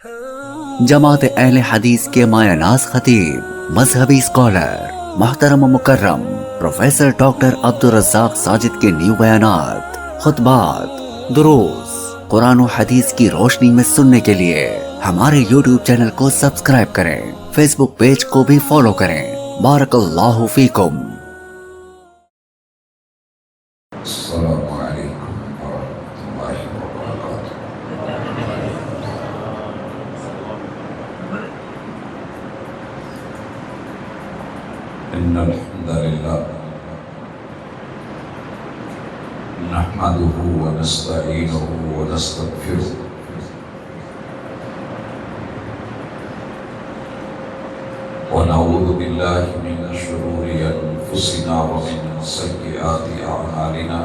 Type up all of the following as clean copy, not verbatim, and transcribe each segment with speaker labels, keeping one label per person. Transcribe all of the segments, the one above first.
Speaker 1: جماعت اہل حدیث کے مایہ ناز خطیب، مذہبی اسکالر، محترم و مکرم پروفیسر ڈاکٹر عبدالرزاق ساجد کے نیو بیانات، خطبات، دروس قرآن و حدیث کی روشنی میں سننے کے لیے ہمارے یوٹیوب چینل کو سبسکرائب کریں، فیس بک پیج کو بھی فالو کریں۔ بارک اللہ فیکم۔
Speaker 2: السلام علیکم ورحمۃ اللہ وبرکاتہ۔ ان الحمد للہ نحمده ونستعینه ونستغفره ونعوذ باللہ من شرور انفسنا ومن سیئات اعمالنا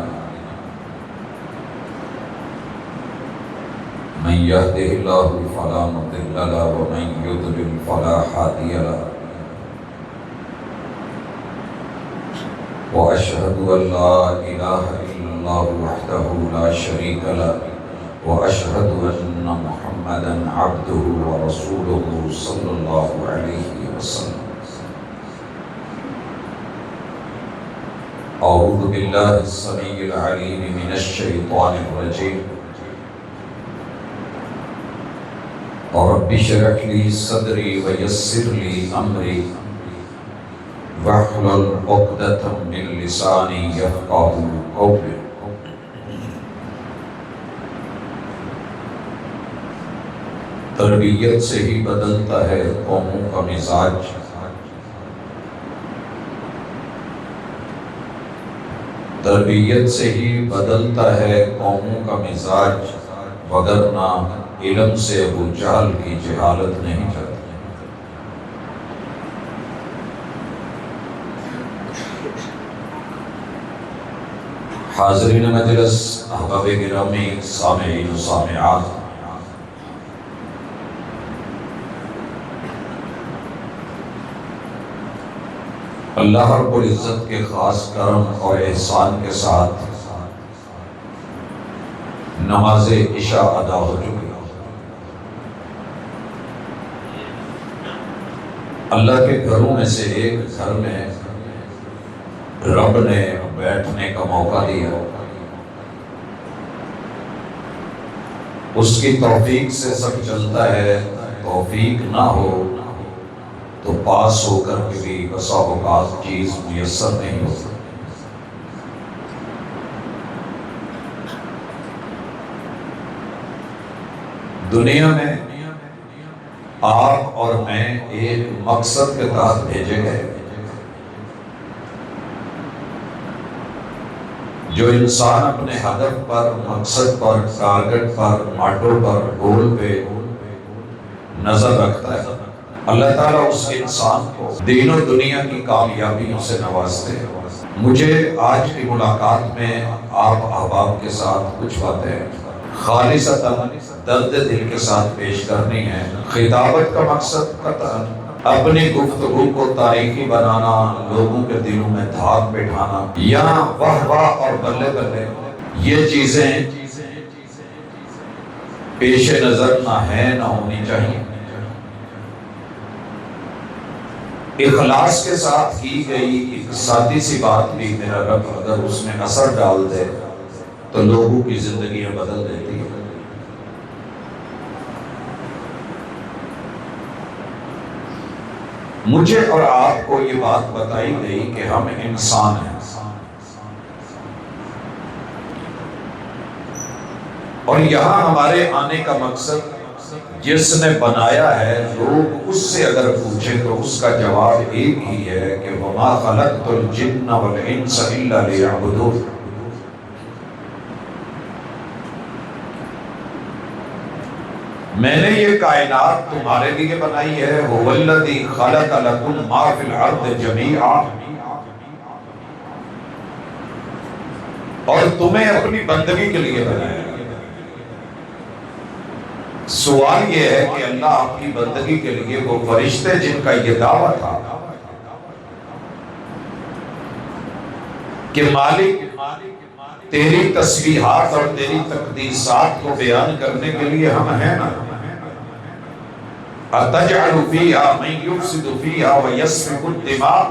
Speaker 2: من يهده الله فلا مضل له ومن يضلل فلا هادي له وأشهد أن لا إله إلا الله وحده لا شريك له وأشهد أن محمدا عبده ورسوله صلى الله عليه وسلم۔ أعوذ بالله السميع العليم من الشيطان الرجيم۔ رب اشرح لي صدري ويسر لي أمري واحلل عقدة من لساني يفقهوا قولي۔ تربیت سے ہی بدلتا ہے قوموں کا مزاج، تربیت سے ہی بدلتا ہے قوموں کا مزاج، وگرنہ علم سے ابو جہل کی جہالت نہیں جاتی۔ حاضرین مجلس، احباب گرامی، سامعین و سامعات، اللہ رب العزت کے خاص کرم اور احسان کے ساتھ نماز عشاء ادا ہو چکی۔ اللہ کے گھروں میں سے ایک گھر میں رب نے بیٹھنے کا موقع دیا، اس کی توفیق سے سب چلتا ہے، توفیق نہ ہو تو پاس ہو کر کے بھی بسا اوقات چیز میسر نہیں ہوتی۔ دنیا میں آپ اور میں ایک مقصد کے تحت بھیجے گئے، جو انسان اپنے ہدف پر، مقصد پر، ٹارگٹ پر، ماٹو پر، گول پہ نظر رکھتا ہے، اللہ تعالیٰ اس انسان کو دین و دنیا کی کامیابیوں سے نوازتے ہیں۔ مجھے آج کی ملاقات میں آپ احباب کے ساتھ کچھ باتیں خالصتاً درد دل کے ساتھ پیش کرنی ہے۔ خطابت کا مقصد قطعاً اپنی گفتگو کو تاریخی بنانا، لوگوں کے دلوں میں دھاگ بٹھانا یا واہ واہ اور بلے بلے یہ چیزیں پیش نظر نہ ہے، نہ ہونی چاہیے۔ اخلاص کے ساتھ کی گئی ایک سادی سی بات بھی میرا رب اگر اس میں اثر ڈال دے تو لوگوں کی زندگیاں بدل دیتی ہے۔ مجھے اور آپ کو یہ بات بتائی گئی کہ ہم انسان ہیں، اور یہاں ہمارے آنے کا مقصد جس نے بنایا ہے، لوگ اس سے اگر پوچھیں تو اس کا جواب ایک ہی ہے کہ وَمَا خَلَقْتُ الْجِنَّ وَالْإِنسَ إِلَّا لِيَعْبُدُونِ۔ میں نے یہ کائنات تمہارے لیے بنائی ہے، هُوَ الَّذِي خَلَقَ لَكُم مَا فِي الْأَرْضِ جَمِيعًا، اور تمہیں اپنی بندگی کے لیے بنایا۔ سوال یہ ہے کہ اللہ آپ کی بندگی کے لیے وہ فرشتے جن کا یہ دعویٰ تھا کہ مالک تیری تسبیحات اور تیری تقدیسات کو بیان کرنے کے لیے ہم ہیں نا، اتجعل فیہا من یفسد فیہا ویسفک الدماء،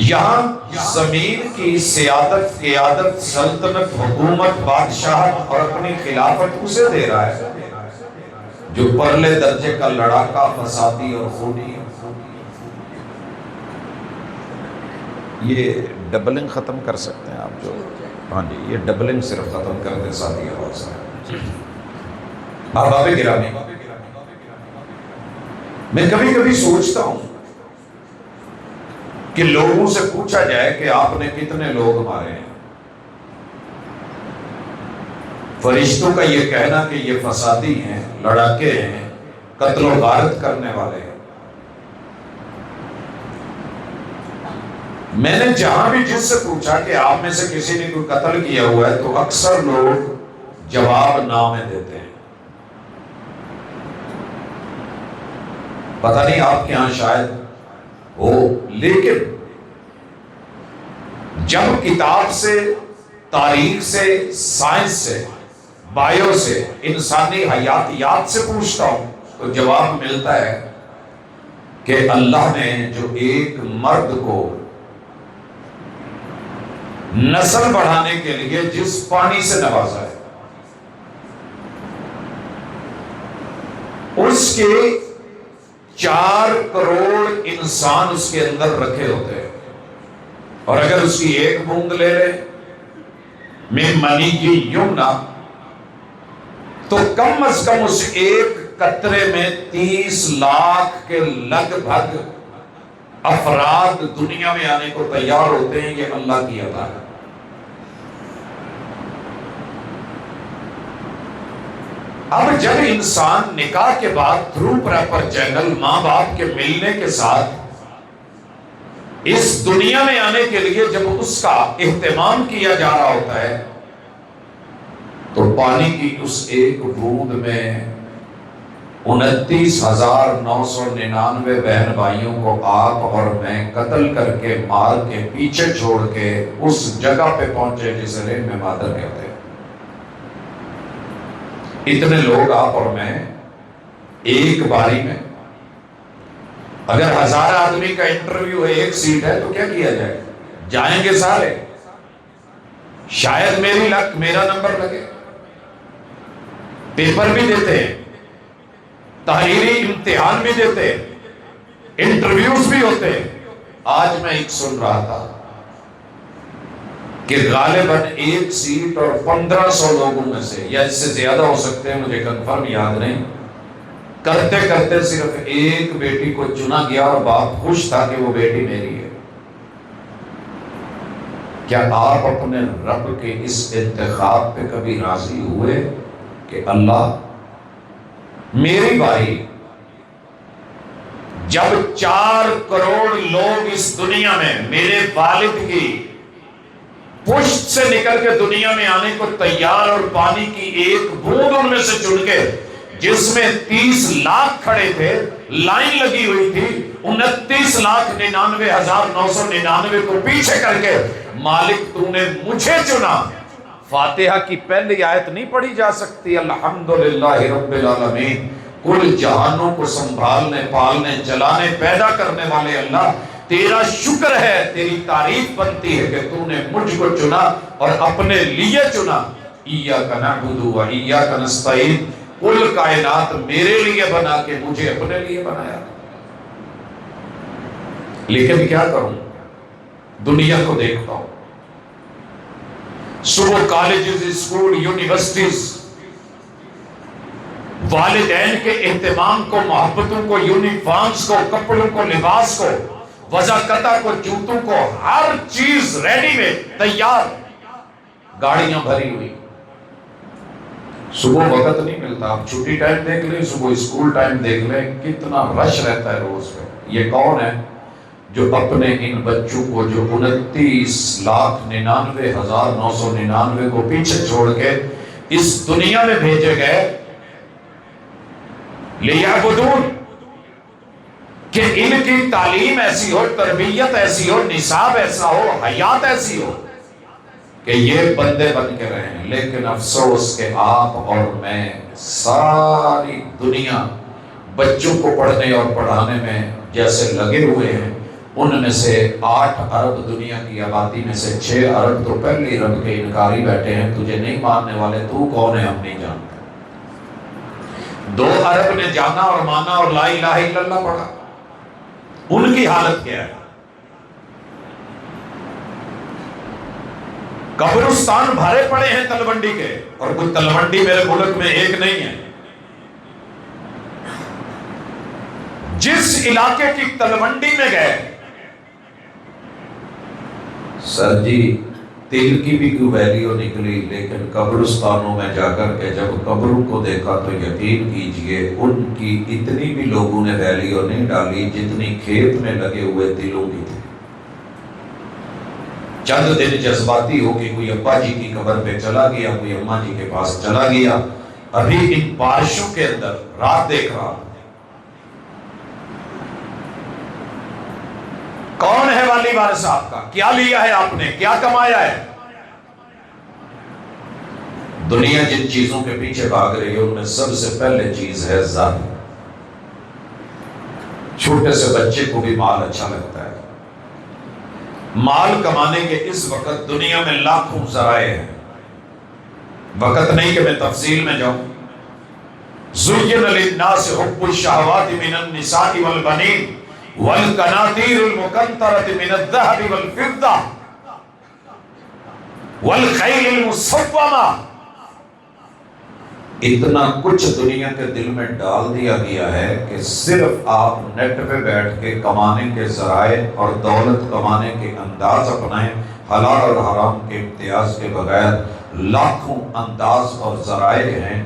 Speaker 2: یہاں زمین کی سیادت، قیادت، سلطنت، حکومت، بادشاہت اور اپنی خلافت اسے دے رہا ہے جو پرلے درجے کا لڑاکا، فسادی اور خونی ہے۔ یہ ڈبلنگ ختم کر سکتے ہیں آپ، جو ہاں جی یہ ڈبلنگ صرف ختم کر دیں ساتھی آواز ہے۔ احباب گرامی، میں کبھی کبھی سوچتا ہوں کہ لوگوں سے پوچھا جائے کہ آپ نے کتنے لوگ مارے ہیں، فرشتوں کا یہ کہنا کہ یہ فسادی ہیں، لڑاکے ہیں، قتل و غارت کرنے والے ہیں۔ میں نے جہاں بھی جس سے پوچھا کہ آپ میں سے کسی نے کوئی قتل کیا ہوا ہے تو اکثر لوگ جواب نامے دیتے ہیں۔ پتہ نہیں آپ کے ہاں شاید ہو، لیکن جب کتاب سے، تاریخ سے، سائنس سے، بائیو سے، انسانی حیاتیات سے پوچھتا ہوں تو جواب ملتا ہے کہ اللہ نے جو ایک مرد کو نسل بڑھانے کے لیے جس پانی سے نوازا ہے، اس کے 4 کروڑ انسان اس کے اندر رکھے ہوتے ہیں، اور اگر اس کی ایک بوند لے لے میں منی کی یمنا تو کم از کم اس ایک قطرے میں 30 لاکھ کے لگ بھگ افراد دنیا میں آنے کو تیار ہوتے ہیں۔ یہ اللہ کی عطا ہے۔ اب جب انسان نکاح کے بعد تھرو پراپر چینل ماں باپ کے ملنے کے ساتھ اس دنیا میں آنے کے لیے جب اس کا اہتمام کیا جا رہا ہوتا ہے تو پانی کی اس ایک بوند میں 29,999 بہن بھائیوں کو آپ اور میں قتل کر کے، مار کے، پیچھے چھوڑ کے اس جگہ پہ پہنچے جسے رین میں مادر کہتے ہیں۔ اتنے لوگ آپ اور میں ایک باری میں، اگر 1000 آدمی کا انٹرویو ہے، ایک سیٹ ہے تو کیا کیا جائے؟ جائیں گے سارے؟ شاید میری لک، میرا نمبر لگے۔ پیپر بھی دیتے ہیں، تحریری امتحان بھی دیتے ہیں، انٹرویوز بھی ہوتے ہیں۔ آج میں ایک سن رہا تھا کہ غالباً ایک سیٹ اور 1500 لوگوں میں سے، یا اس سے زیادہ ہو سکتے ہیں، مجھے کنفرم یاد نہیں، کرتے کرتے صرف ایک بیٹی کو چنا گیا اور باپ خوش تھا کہ وہ بیٹی میری ہے۔ کیا آپ اپنے رب کے اس انتخاب پہ کبھی راضی ہوئے کہ اللہ میری باری؟ جب 4 کروڑ لوگ اس دنیا میں میرے والد کی پشت سے نکل کے دنیا میں آنے کو تیار، اور پانی کی ایک بوند ان میں سے چن کے، جس میں 30 لاکھ کھڑے تھے، لائن لگی ہوئی تھی، 29,99,999 کو پیچھے کر کے، مالک تو نے مجھے چنا۔ فاتحہ کی پہلی آیت نہیں پڑھی جا سکتی؟ الحمدللہ رب العالمین، کل جہانوں کو سنبھالنے، پالنے، چلانے، پیدا کرنے والے اللہ، تیرا شکر ہے، تیری تعریف بنتی ہے کہ تو نے مجھ کو چنا اور اپنے لیے چنا۔ ایاک نعبد و ایاک نستعین، کل کائنات میرے لیے بنا کے مجھے اپنے لیے بنایا۔ لیکن کیا کروں، دنیا کو دیکھتا ہوں، صبح کالجز، اسکول، یونیورسٹیز، والدین کے اہتمام کو، محبتوں کو، یونیفارمز کو، کپڑوں کو، لباس کو، وضاقتہ کو، جوتوں کو، ہر چیز ریڈی میں تیار، گاڑیاں بھری ہوئی۔ صبح وقت نہیں ملتا، آپ چھٹی ٹائم دیکھ لیں، صبح اسکول ٹائم دیکھ لیں، کتنا رش رہتا ہے روز پہ۔ یہ کون ہے جو اپنے ان بچوں کو، جو 29,99,999 کو پیچھے چھوڑ کے اس دنیا میں بھیجے گئے لیعبدون، کہ ان کی تعلیم ایسی ہو، تربیت ایسی ہو، نصاب ایسا ہو، حیات ایسی ہو کہ یہ بندے بن کے رہیں، لیکن افسوس کہ آپ اور میں ساری دنیا بچوں کو پڑھنے اور پڑھانے میں جیسے لگے ہوئے ہیں، ان میں سے 8 ارب دنیا کی آبادی میں سے 6 ارب تو پہلی رب کے انکاری بیٹھے ہیں، تجھے نہیں ماننے والے، تو کون ہے ہم نہیں جانتے۔ 2 ارب نے جانا اور مانا اور لا الہ الا اللہ پڑھا، ان کی حالت کیا ہے؟ قبرستان بھرے پڑے ہیں تلونڈی کے، اور کوئی تلونڈی میرے ملک میں ایک نہیں ہے۔ جس علاقے کی تلونڈی میں گئے، سر جی تل کی بھی کوئی ویلیو نکلی، لیکن قبرستانوں میں جا کر کے جب قبروں کو دیکھا تو یقین کیجئے ان کی اتنی بھی لوگوں نے ویلیو نہیں ڈالی جتنی کھیت میں لگے ہوئے تلوں کی تھی۔ چند دن جذباتی ہو کہ کوئی ابا جی کی قبر پہ چلا گیا، کوئی اماں جی کے پاس چلا گیا، ابھی ان بارشوں کے اندر رات دیکھ رہا۔ کون ہے والی وارث صاحب کا؟ کیا لیا ہے آپ نے؟ کیا کمایا ہے؟ دنیا جن چیزوں کے پیچھے بھاگ رہی ہے ان میں سب سے پہلے چیز ہے ذات۔ چھوٹے سے بچے کو بھی مال اچھا لگتا ہے۔ مال کمانے کے اس وقت دنیا میں لاکھوں ذرائع ہیں، وقت نہیں کہ میں تفصیل میں جاؤں۔ زُيِّنَ لِلنَّاسِ حُبُّ الشَّهَوَاتِ مِنَ النِّسَاءِ وَالْبَنِينَ وَالْقَنَاطِيرِ الْمُقَنطَرَةِ مِنَ الذَّهَبِ وَالْفِضَّةِ وَالْخَيْلِ الْمُسَوَّمَةِ، اتنا کچھ دنیا کے دل میں ڈال دیا گیا ہے کہ صرف آپ نیٹ پہ بیٹھ کے کمانے کے ذرائع اور دولت کمانے کے انداز اپنائیں، حلال اور حرام کے امتیاز کے بغیر لاکھوں انداز اور ذرائع ہیں،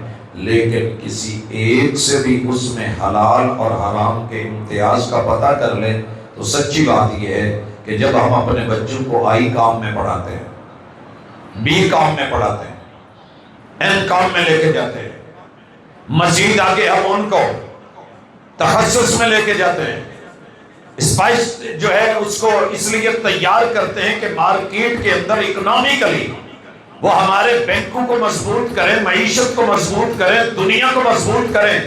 Speaker 2: لیکن کسی ایک سے بھی اس میں حلال اور حرام کے امتیاز کا پتہ کر لیں تو سچی بات یہ ہے کہ جب ہم اپنے بچوں کو آئی کام میں پڑھاتے ہیں، بی کام میں پڑھاتے ہیں، این کام میں لے کے جاتے ہیں، مزید آگے ہم ان کو تخصص میں لے کے جاتے ہیں، اسپائس جو ہے اس کو اس لیے تیار کرتے ہیں کہ مارکیٹ کے اندر اکنامکلی وہ ہمارے بینکوں کو مضبوط کریں، معیشت کو مضبوط کریں، دنیا کو مضبوط کریں۔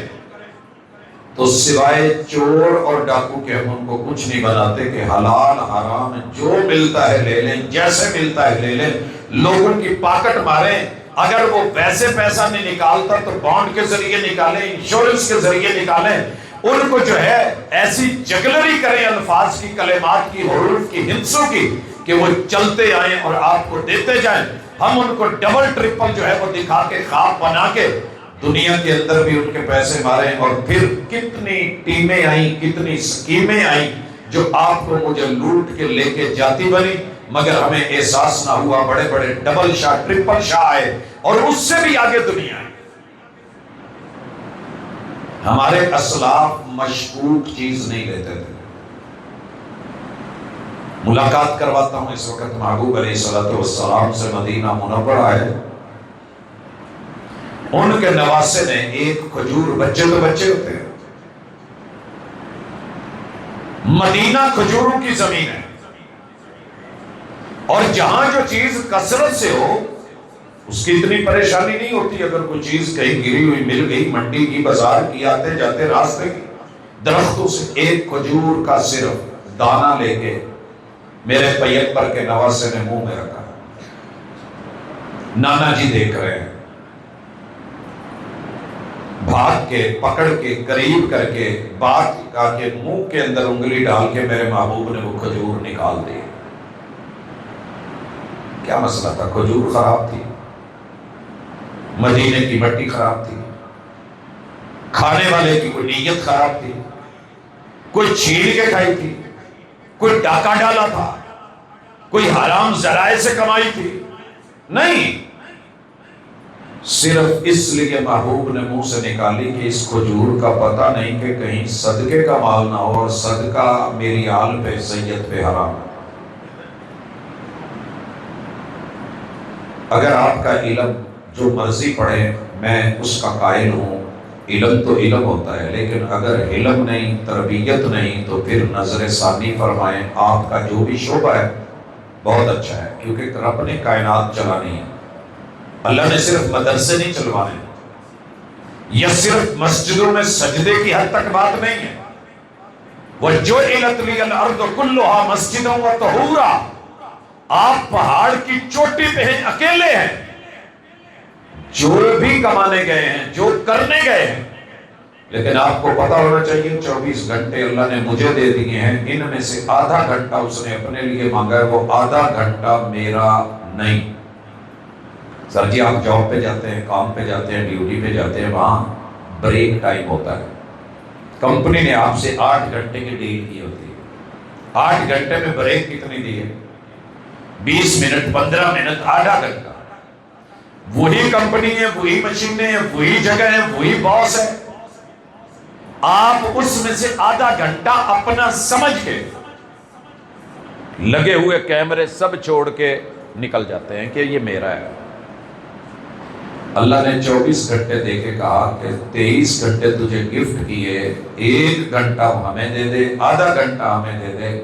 Speaker 2: تو سوائے چور اور ڈاکو کے ہم ان کو کچھ نہیں بناتے کہ حلال حرام جو ملتا ہے لے لیں، جیسے ملتا ہے لے لیں، لوگوں کی پاکٹ ماریں۔ اگر وہ ویسے پیسہ نہیں نکالتا تو بانڈ کے ذریعے نکالیں، انشورنس کے ذریعے نکالیں، ان کو جو ہے ایسی جگلری کریں الفاظ کی، کلمات کی، حروف کی، ہندسوں کی، کہ وہ چلتے آئیں اور آپ کو دیتے جائیں۔ ہم ان کو ڈبل ٹرپل جو ہے وہ دکھا کے خواب بنا کے دنیا کے اندر بھی ان کے پیسے ماریں، اور پھر کتنی ٹیمیں آئیں، کتنی سکیمیں آئیں جو آپ کو مجھے لوٹ کے لے کے جاتی بنی، مگر ہمیں احساس نہ ہوا۔ بڑے بڑے ڈبل شاہ، ٹرپل شاہ آئے اور اس سے بھی آگے دنیا آئی۔ ہمارے اسلاف مشکوک چیز نہیں لیتے تھے۔ ملاقات کرواتا ہوں اس وقت محبوب علیہ الصلوۃ والسلام سے، مدینہ منورہ ہے، ان کے نواسے نے ایک کھجور، بچے تو بچے ہوتے ہیں، مدینہ کھجوروں کی زمین ہے، اور جہاں جو چیز کثرت سے ہو اس کی اتنی پریشانی نہیں ہوتی۔ اگر کوئی چیز کہیں گری ہوئی مل گئی، منڈی کی، بازار کی، آتے جاتے راستے کی، درختوں سے ایک کھجور کا صرف دانہ لے کے میرے پیغمبر کے نواسے نے منہ میں رکھا۔ نانا جی دیکھ رہے ہیں، بھاگ کے پکڑ کے قریب کر کے بات کا کے منہ کے اندر انگلی ڈال کے میرے محبوب نے وہ کھجور نکال دی۔ کیا مسئلہ تھا؟ کھجور خراب تھی، مدینے کی مٹی خراب تھی، کھانے والے کی کوئی نیت خراب تھی، کوئی چھین کے کھائی تھی، کوئی ڈاکہ ڈالا تھا، کوئی حرام ذرائع سے کمائی تھی؟ نہیں، صرف اس لیے محبوب نے منہ سے نکالی کہ اس کھجور کا پتہ نہیں کہ کہیں صدقے کا مال نہ ہو، اور صدقہ میری آل پہ، سید پہ حرام ہے۔ اگر آپ کا علم جو مرضی پڑھے، میں اس کا قائل ہوں، علم تو علم ہوتا ہے، لیکن اگر علم نہیں، تربیت نہیں، تو پھر نظر ثانی فرمائیں۔ آپ کا جو بھی شعبہ ہے بہت اچھا ہے، کیونکہ رب نے کائنات چلانی ہے. اللہ نے صرف مدرسے نہیں چلوانے، یہ صرف مسجدوں میں سجدے کی حد تک بات نہیں ہے. وَجُعِلَتْ لِيَ الْأَرْضُ كُلُّهَا مَسْجِدًا وَطَهُورًا. آپ پہاڑ کی چوٹی پہ ہیں، اکیلے ہیں، جو بھی کمانے گئے ہیں، جو کرنے گئے ہیں، لیکن آپ کو پتا ہونا چاہیے 24 گھنٹے اللہ نے مجھے دے دیے ہیں، ان میں سے آدھا گھنٹہ اس نے اپنے لیے مانگا ہے، وہ آدھا گھنٹہ میرا نہیں. سر جی آپ جاب پہ جاتے ہیں، کام پہ جاتے ہیں، ڈیوٹی پہ جاتے ہیں، وہاں بریک ٹائم ہوتا ہے. کمپنی نے آپ سے 8 گھنٹے کی ڈیل کی ہوتی ہے. 8 گھنٹے میں بریک کتنی دی ہے؟ 20 منٹ، 15 منٹ، آدھا گھنٹہ. وہی کمپنی ہے، وہی مشینیں ہیں، وہی جگہ ہے، وہی باس ہے. آپ اس میں سے آدھا گھنٹہ اپنا سمجھ کے لگے ہوئے کیمرے سب چھوڑ کے نکل جاتے ہیں کہ یہ میرا ہے. اللہ نے 24 گھنٹے دے کے کہا کہ 23 گھنٹے تجھے گفٹ کیے، 1 گھنٹہ ہمیں دے دے، آدھا گھنٹہ ہمیں دے دے.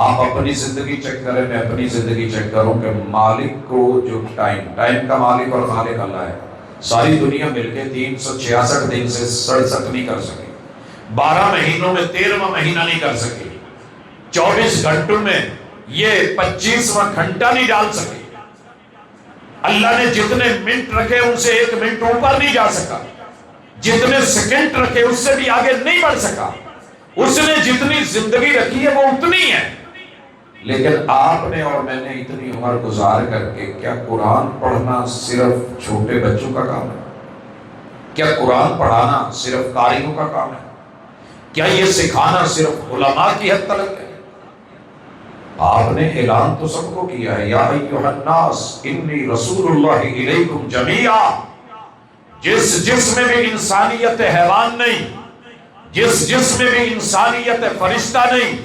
Speaker 2: آپ اپنی زندگی چیک کریں، میں اپنی زندگی چیک کروں کہ مالک کو جو ٹائم کا مالک اور خالق اللہ ہے. ساری دنیا مل کے 366 دن سے 67 نہیں کر سکی، 12 مہینوں میں 13واں مہینہ نہیں کر سکی، 24 گھنٹوں میں یہ 25واں گھنٹہ نہیں ڈال سکی. اللہ نے جتنے منٹ رکھے ان سے 1 منٹ اوپر نہیں جا سکا، جتنے سیکنڈ رکھے اس سے بھی آگے نہیں بڑھ سکا. اس نے جتنی زندگی رکھی ہے وہ اتنی ہے. لیکن آپ نے اور میں نے اتنی عمر گزار کر کے، کیا قرآن پڑھنا صرف چھوٹے بچوں کا کام ہے؟ کیا قرآن پڑھانا صرف قاریوں کا کام ہے؟ کیا یہ سکھانا صرف علماء کی حد تک ہے؟ آپ نے اعلان تو سب کو کیا ہے، یا ایھا الناس انی رسول اللہ الیکم جمیعا. جس جس میں بھی انسانیت حیوان نہیں، جس جس میں بھی انسانیت فرشتہ نہیں،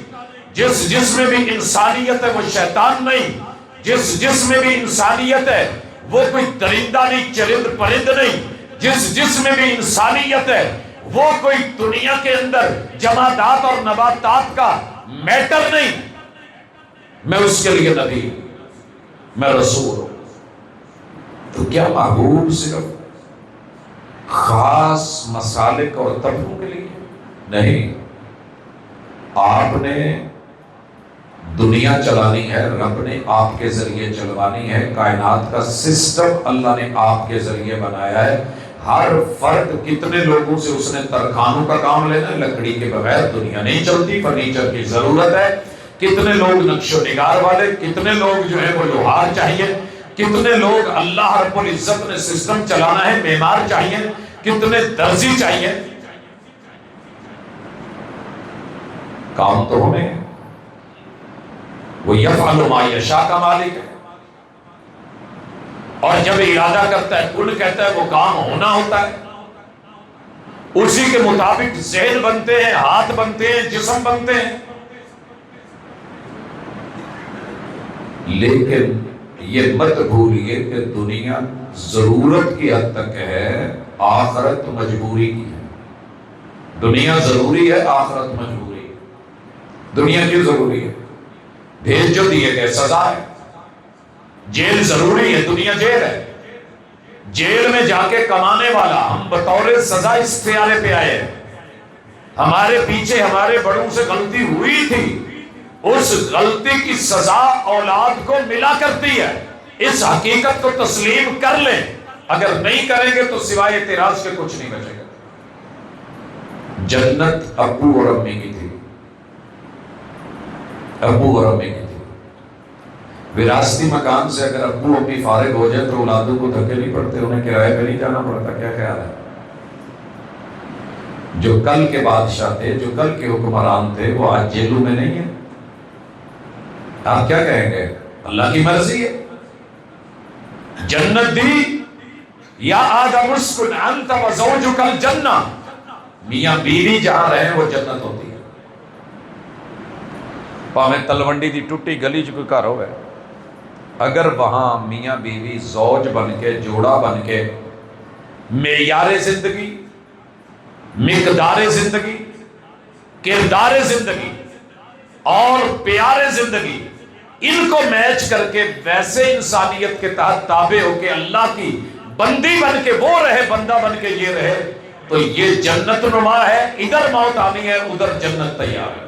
Speaker 2: جس جس میں بھی انسانیت ہے وہ شیطان نہیں، جس جس میں بھی انسانیت ہے وہ کوئی درندہ نہیں، چرند پرند نہیں، جس جس میں بھی انسانیت ہے وہ کوئی دنیا کے اندر جمادات اور نباتات کا میٹر نہیں. میں اس کے لیے نبی ہوں، میں رسول ہوں. تو کیا محبوب صرف خاص مسالک اور طبقوں کے لیے نہیں؟ آپ نے دنیا چلانی ہے، رب نے آپ کے ذریعے چلوانی ہے. کائنات کا سسٹم اللہ نے آپ کے ذریعے بنایا ہے. ہر فرد کتنے لوگوں سے اس نے ترخانوں کا کام لینا ہے. لکڑی کے بغیر دنیا نہیں چلتی، فرنیچر کی ضرورت ہے. کتنے لوگ نقش و نگار والے، کتنے لوگ جو ہے وہ لوہار چاہیے، کتنے لوگ اللہ رب العزت نے سسٹم چلانا ہے معمار چاہیے، کتنے درزی چاہیے. کام تو ہمیں، وہ یفعل ما یشاء کا مالک ہے، اور جب ارادہ کرتا ہے کن کہتا ہے وہ کام ہونا ہوتا ہے. اسی کے مطابق ذہن بنتے ہیں، ہاتھ بنتے ہیں، جسم بنتے ہیں. لیکن یہ مت بھولیے کہ دنیا ضرورت کی حد تک ہے، آخرت مجبوری کی ہے. دنیا ضروری ہے، آخرت مجبوری ہے. دنیا کیوں ضروری ہے؟ بھیج جو دیے گئے سزا ہے. جیل ضروری ہے، دنیا جیل ہے. جیل میں جا کے کمانے والا، ہم بطور سزا اس پیارے پہ آئے. ہمارے پیچھے ہمارے بڑوں سے غلطی ہوئی تھی، اس غلطی کی سزا اولاد کو ملا کرتی ہے. اس حقیقت کو تسلیم کر لیں. اگر نہیں کریں گے تو سوائے اعتراض کے کچھ نہیں بچے گا. جنت ابو اور امی کی تھی، ابو اور امی کی تھی. وراثتی مکان سے اگر ابو امی فارغ ہو جائے تو اولادوں کو دھکے نہیں پڑتے، انہیں کرائے پہ نہیں جانا پڑتا. کیا خیال ہے؟ جو کل کے بادشاہ تھے، جو کل کے حکمران تھے، وہ آج جیلوں میں نہیں ہیں. آپ کیا کہیں گے؟ اللہ کی مرضی ہے. جنت دی یا آدم اسکن انت وزوجک الجنہ، میاں بیوی جہاں رہیں وہ جنت ہوتی ہے. پاویں تلونڈی دی ٹوٹی گلی چ کوئی گھر ہوئے، اگر وہاں میاں بیوی زوج بن کے، جوڑا بن کے معیار زندگی، مقدار زندگی، کردار زندگی اور پیار زندگی ان کو میچ کر کے ویسے انسانیت کے تحت تابع ہو کے اللہ کی بندی بن کے وہ رہے، بندہ بن کے یہ رہے، تو یہ جنت نما ہے. ادھر موت آنی ہے، ادھر جنت تیار ہے.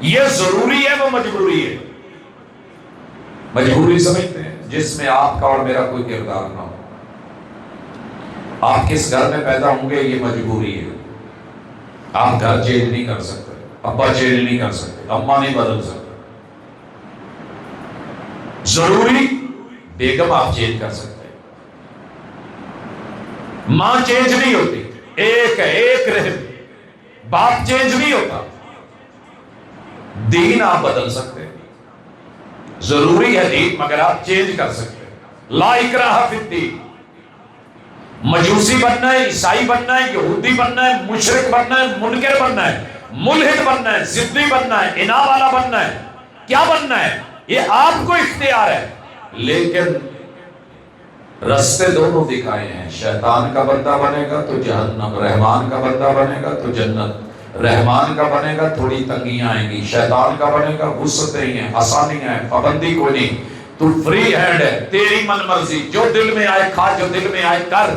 Speaker 2: یہ ضروری ہے، وہ مجبوری ہے. مجبوری سمجھتے ہیں جس میں آپ کا اور میرا کوئی کردار نہ ہو. آپ کس گھر میں پیدا ہوں گے یہ مجبوری ہے. آپ گھر چینج نہیں کر سکتے، ابا چینج نہیں کر سکتے، اماں نہیں بدل سکتے. ضروری بیگم آپ چینج کر سکتے ہیں، ماں چینج نہیں ہوتی، ایک ہے، ایک رہے. باپ چینج نہیں ہوتا. دین آپ بدل سکتے ہیں، ضروری ہے دین، مگر آپ چینج کر سکتے ہیں. لا اکراہ فی الدین. مجوسی بننا ہے، عیسائی بننا ہے، یہودی بننا ہے، مشرک بننا ہے، منکر بننا ہے، ملحد بننا ہے، ضدی بننا ہے، انا والا بننا ہے، کیا بننا ہے یہ آپ کو اختیار ہے. لیکن رستے دونوں دکھائے ہیں. شیطان کا بندہ بنے گا تو جہنم، رحمان کا بندہ بنے گا تو جنت. رحمان کا بنے گا تھوڑی تنگیاں آئیں گی، شیطان کا بنے گا وسعتیں ہیں، آسانیاں ہیں، پابندی کوئی نہیں. تو فری ہینڈ ہے، تیری من مرضی، جو دل میں آئے کھا، جو دل میں آئے کر.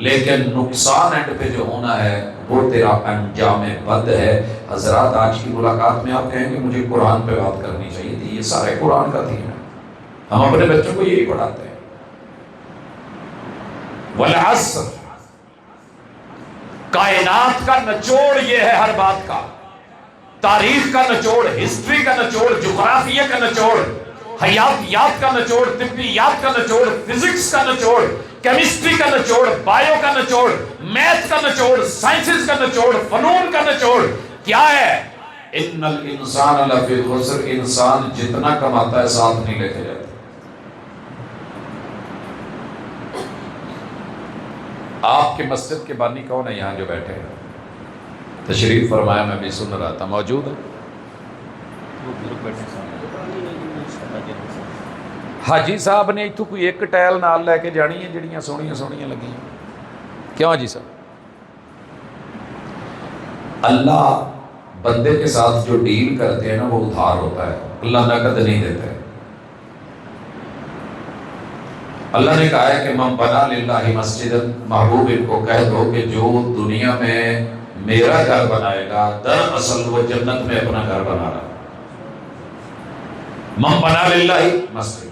Speaker 2: لیکن نقصان اینڈ پہ جو ہونا ہے وہ تیرا انجام بد ہے. حضرات آج کی ملاقات میں آپ کہیں گے مجھے قرآن پہ بات کرنی چاہیے تھی. یہ سارے قرآن کا دین ہے، ہم اپنے بچوں کو یہی پڑھاتے ہیں. والعصر، کائنات کا نچوڑ یہ ہے ہر بات کا. تاریخ کا نچوڑ، ہسٹری کا نچوڑ، جغرافیہ کا نچوڑ، حیاتیات کا نچوڑ، طبیات کا نچوڑ، فزکس کا نچوڑ، کیمسٹری کا نچوڑ، بائیو کا نچوڑ، میتھ کا نچوڑ، سائنسز کا نچوڑ، فنون کا نچوڑ کیا ہے؟ ان الانسان لفی خسر. انسان جتنا کماتا ہے ساتھ نہیں لے کے جاتا. آپ کے مسجد کے بانی کون ہے یہاں جو بیٹھے ہیں؟ تشریف فرمایا، میں بھی سن رہا تھا. موجود ہے حاجی صاحب نے اتو کوئی ایک ٹائل نال لے کے جانی ہے جڑیاں سونیاں سونیاں لگی ہیں. کیوں حاجی صاحب؟ اللہ بندے کے ساتھ جو ڈیل کرتے ہیں نا وہ ادھار ہوتا ہے، اللہ نقد نہیں دیتے. اللہ نے کہا ہے کہ من بنا للہ مسجد، محبوب ان کو کہہ دو کہ جو دنیا میں میرا گھر بنائے گا دراصل وہ جنت میں اپنا گھر بنا رہا. من بنا للہ مسجد.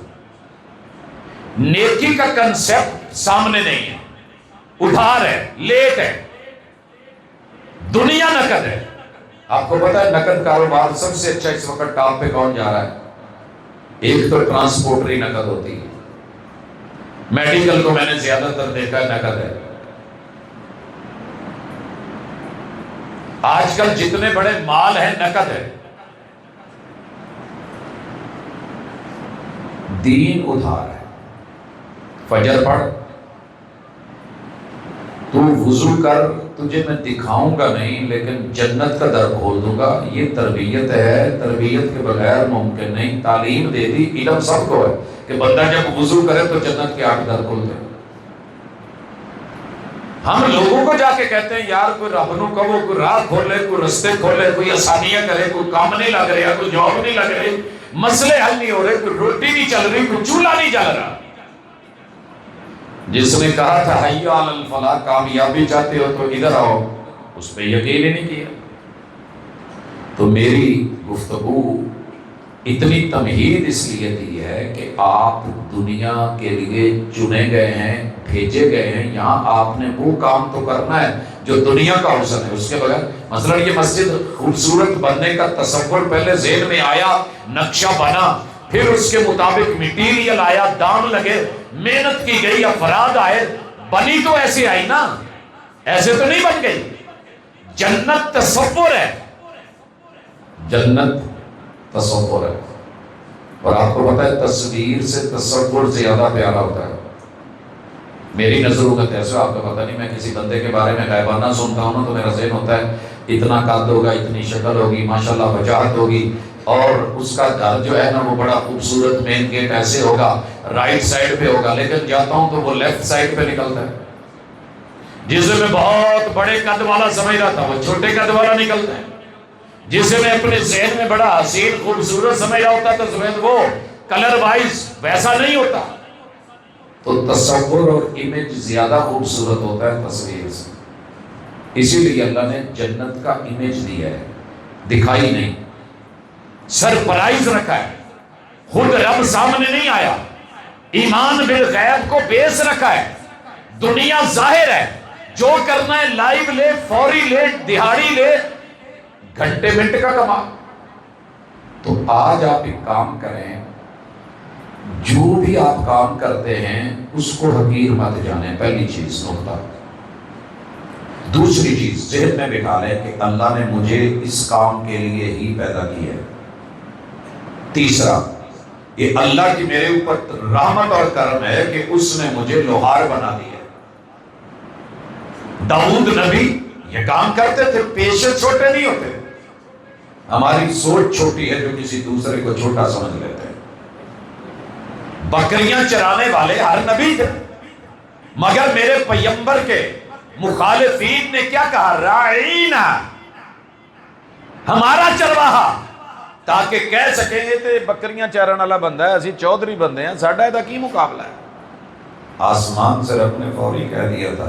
Speaker 2: نیکی کا کنسپٹ سامنے نہیں ہے، ادھار ہے، لیٹ ہے. دنیا نقد ہے. آپ کو پتا ہے نقد کاروبار سب سے اچھا اس وقت ٹاپ پہ کون جا رہا ہے؟ ایک تو ٹرانسپورٹری نقد ہوتی ہے، میڈیکل کو میں نے زیادہ تر دیکھا ہے نقد ہے. آج کل جتنے بڑے مال ہیں نقد ہے. دین ادھار ہے. فجر پڑھ، تو وضو کر، تجھے میں دکھاؤں گا نہیں لیکن جنت کا در کھول دوں گا. یہ تربیت ہے، تربیت کے بغیر ممکن نہیں. تعلیم دے دی، علم سب کو ہے کہ بندہ جب وضو کرے تو جنت کے 8 در کھلتے ہیں. ہم لوگوں کو جا کے کہتے ہیں یار کوئی رب نو کہو، کوئی راہ کھولے، کوئی رستے کھولے، کوئی آسانیاں کرے، کوئی کام نہیں لگ رہا، کوئی جاب نہیں لگ رہی، مسئلے حل نہیں ہو رہے، کوئی روٹی نہیں چل رہی، کوئی چولہا نہیں جل رہا. جس نے کہا تھا حی علی الفلاح، کامیابی چاہتے ہو تو ادھر آؤ، اس پہ یقین ہی نہیں کیا. تو میری گفتگو اتنی تمہید اس لیے دی ہے کہ آپ دنیا کے لیے چنے گئے ہیں، بھیجے گئے ہیں. یہاں آپ نے وہ کام تو کرنا ہے جو دنیا کا حسن ہے. اس کے بغیر مثلا یہ مسجد خوبصورت بننے کا تصور پہلے ذہن میں آیا، نقشہ بنا، پھر اس کے مطابق مٹیریل آیا، دام لگے، محنت کی گئی، افراد آئے، بنی تو ایسے آئی نا، ایسے تو نہیں بن گئی. جنت تصور ہے، جنت تصور ہے. اور آپ کو پتا ہے تصویر سے تصور زیادہ پیارا ہوتا ہے. میری نظروں کا کیسے آپ کو پتا نہیں، میں کسی بندے کے بارے میں غیبانہ سنتا ہوں نا تو میرا ذہن ہوتا ہے اتنا قد ہوگا، اتنی شکل ہوگی، ماشاءاللہ وجاہت ہوگی، اور اس کا گھر جو ہے نا وہ بڑا خوبصورت، مین گیٹ ایسے ہوگا، رائٹ سائڈ پہ ہوگا. لیکن جاتا ہوں تو وہ لیفٹ سائڈ پہ نکلتا ہے. جسے میں بہت بڑے قد والا سمجھ رہا تھا وہ چھوٹے قد والا نکلتا ہے. جسے میں اپنے ذہن میں بڑا حسین خوبصورت سمجھ رہا ہوتا تو زبید وہ کلر وائز ویسا نہیں ہوتا. تو تصور اور امیج زیادہ خوبصورت ہوتا ہے تصویر سے. اسی لیے اللہ نے جنت کا امیج دیا ہے, دکھائی نہیں, سرپرائز رکھا ہے. خود رب سامنے نہیں آیا, ایمان بالغیب کو بیس رکھا ہے. دنیا ظاہر ہے, جو کرنا ہے لائیو لے, فوری لے, دہاڑی لے, گھنٹے منٹ کا کما. تو آج آپ ایک کام کریں, جو بھی آپ کام کرتے ہیں اس کو حقیر مت جانیں. پہلی چیز نقطہ. دوسری چیز ذہن میں بٹھا لیں کہ اللہ نے مجھے اس کام کے لیے ہی پیدا کیا ہے. تیسرا, یہ اللہ کی میرے اوپر رحمت اور کرم ہے کہ اس نے مجھے لوہار بنا دیا. داؤد نبی یہ کام کرتے تھے, پیشے چھوٹے نہیں ہوتے. ہماری سوچ چھوٹی ہے جو کسی دوسرے کو چھوٹا سمجھ لیتے ہیں. بکریاں چرانے والے ہر نبی تھے, مگر میرے پیغمبر کے مخالفین نے کیا کہا؟ راعینا, ہمارا چرواہا, تاکہ کہہ سکیں گے کہ بکریاں چارن والا بندہ ہے, اسی چودھری بندے ہیں, ساڈا دا کی مقابلہ ہے. آسمان سے رب نے فوری کہہ دیا تھا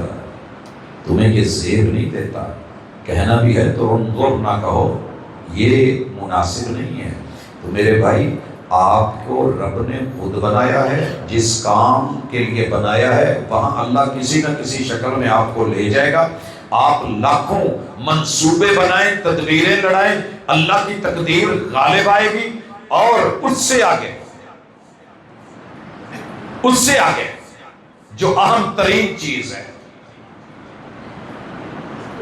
Speaker 2: تمہیں یہ زیب نہیں دیتا, کہنا بھی ہے تو انظر نہ کہو, یہ مناسب نہیں ہے. تو میرے بھائی, آپ کو رب نے خود بنایا ہے, جس کام کے لیے بنایا ہے وہاں اللہ کسی نہ کسی شکل میں آپ کو لے جائے گا. آپ لاکھوں منصوبے بنائیں, تدبیریں لڑائیں, اللہ کی تقدیر غالب آئے گی. اور اس سے آگے جو اہم ترین چیز ہے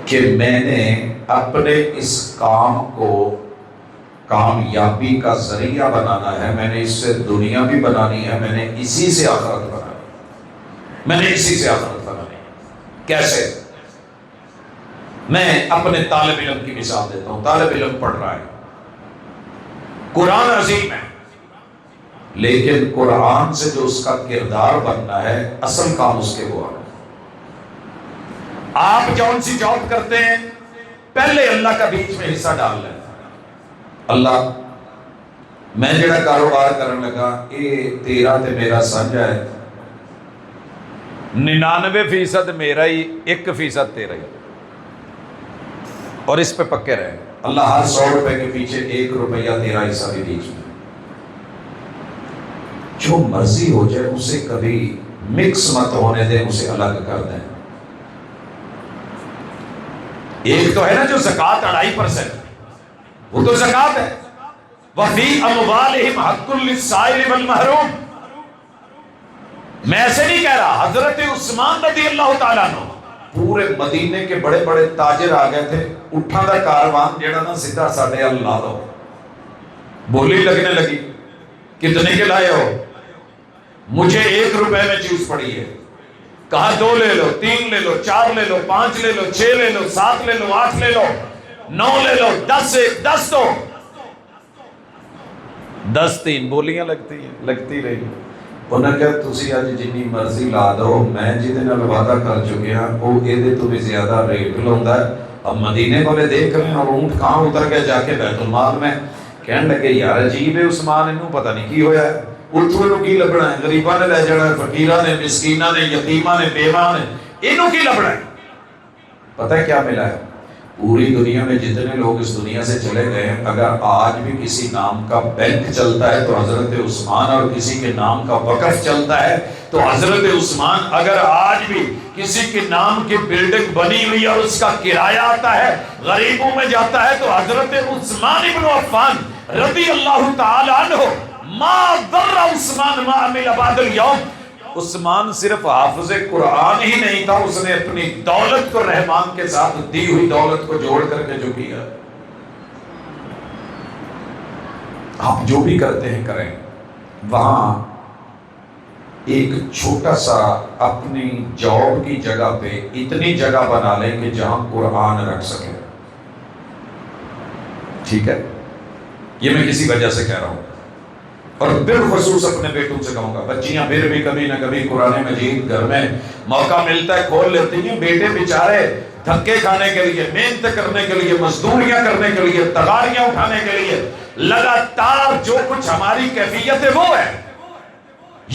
Speaker 2: کہ میں نے اپنے اس کام کو کامیابی کا ذریعہ بنانا ہے, میں نے اس سے دنیا بھی بنانی ہے, میں نے اسی سے آخرت بنانی ہے. کیسے؟ میں اپنے طالب علم کی مثال دیتا ہوں. طالب علم پڑھ رہا ہے, قرآن عظیم ہے, لیکن قرآن سے جو اس کا کردار بننا ہے, اصل کام اس کے وہ ہے. آپ جون سی جاب کرتے ہیں, پہلے اللہ کا بیچ میں حصہ ڈال لیں. اللہ, میں جڑا کاروبار کرنے لگا یہ 13 تے میرا سانجا ہے, 99% میرا ہی, 1% تیرا ہی, اور اس پہ پکے رہے. اللہ ہر 100 روپے کے پیچھے 1 روپیہ تیرا حصہ بھی بیچ میں. جو مرضی ہو جائے اسے کبھی مکس مت ہونے دیں, اسے الگ کر دیں. ایک تو ہے نا جو زکوٰۃ 2.5%, وہ تو زکوٰۃ ہے. وَفِي أَمْوَالِهِمْ حَقٌّ لِلسَّائِلِ وَالْمَحْرُومِ. میں ایسے نہیں کہہ رہا. حضرت عثمان رضی اللہ تعالیٰ عنہ, پورے مدینے کے بڑے بڑے تاجر آ گئے تھے, اٹھا دا کاروان جڑا نا سیدھا ساڈے اللہ دو. بولی لگنے لگی, کتنے کے لائے ہو؟ مجھے 1 روپے میں چیز پڑی ہے. کہا 2 لے لو, 3 لے لو, 4 لے لو, 5 لے لو, 6 لے لو, 7 لے لو, 8 لے لو, 9 لے لو, 10 تو 10 3 بولیاں لگتی رہی. انہوں نے کہا تسی اج جنی مرضی لا دو, میں جہدے نال وعدہ کر چکے ہاں وہ یہ تو بھی زیادہ ریٹ لاؤندا ہے. اب مدینے والے دیکھ رہے ہیں اور اونٹ کہاں اتر گیا جا کے بیت المال میں. کہنے لگے یار عجیب ہے عثمان, انہوں پتہ نہیں کی ہویا ہے, اتھوں انہوں کی لبنا ہے, غریباں نے لے جانا ہے, فقیراں نے, مسکیناں نے, یتیماں نے, بیواں نے, انہوں کی لبنا ہے. پتہ ہے کیا ملا ہے؟ پوری دنیا میں جتنے لوگ اس دنیا سے چلے گئے ہیں, اگر آج بھی کسی نام کا بینک چلتا ہے تو حضرت عثمان, اور کسی کے نام کا وقف چلتا ہے تو حضرت عثمان. اگر آج بھی کسی کے نام کی بلڈنگ بنی ہوئی اور اس کا کرایہ آتا ہے, غریبوں میں جاتا ہے, تو حضرت عثمان ابن عفان رضی اللہ تعالی عنہ, ما ضر عثمان ما عمل بعد اليوم. عثمان صرف حافظ قرآن ہی نہیں تھا, اس نے اپنی دولت کو, رحمان کے ساتھ دی ہوئی دولت کو جوڑ کر کے جو کیا. آپ جو بھی کرتے ہیں کریں, وہاں ایک چھوٹا سا اپنی جاب کی جگہ پہ اتنی جگہ بنا لیں کہ جہاں قرآن رکھ سکے. ٹھیک ہے, یہ میں کسی وجہ سے کہہ رہا ہوں. اور بالخصوص اپنے بیٹوں سے کہوں گا، بچیاں پھر بھی کبھی نہ کبھی قرآن مجید گھر میں موقع ملتا ہے کھول لیتی ہیں، بیٹے بیچارے دھکے کھانے کے لیے، محنت کرنے کے لیے، مزدوریاں کرنے کے لیے، تغاریاں اٹھانے کے لیے لگاتار جو کچھ ہماری کیفیت ہے وہ ہے،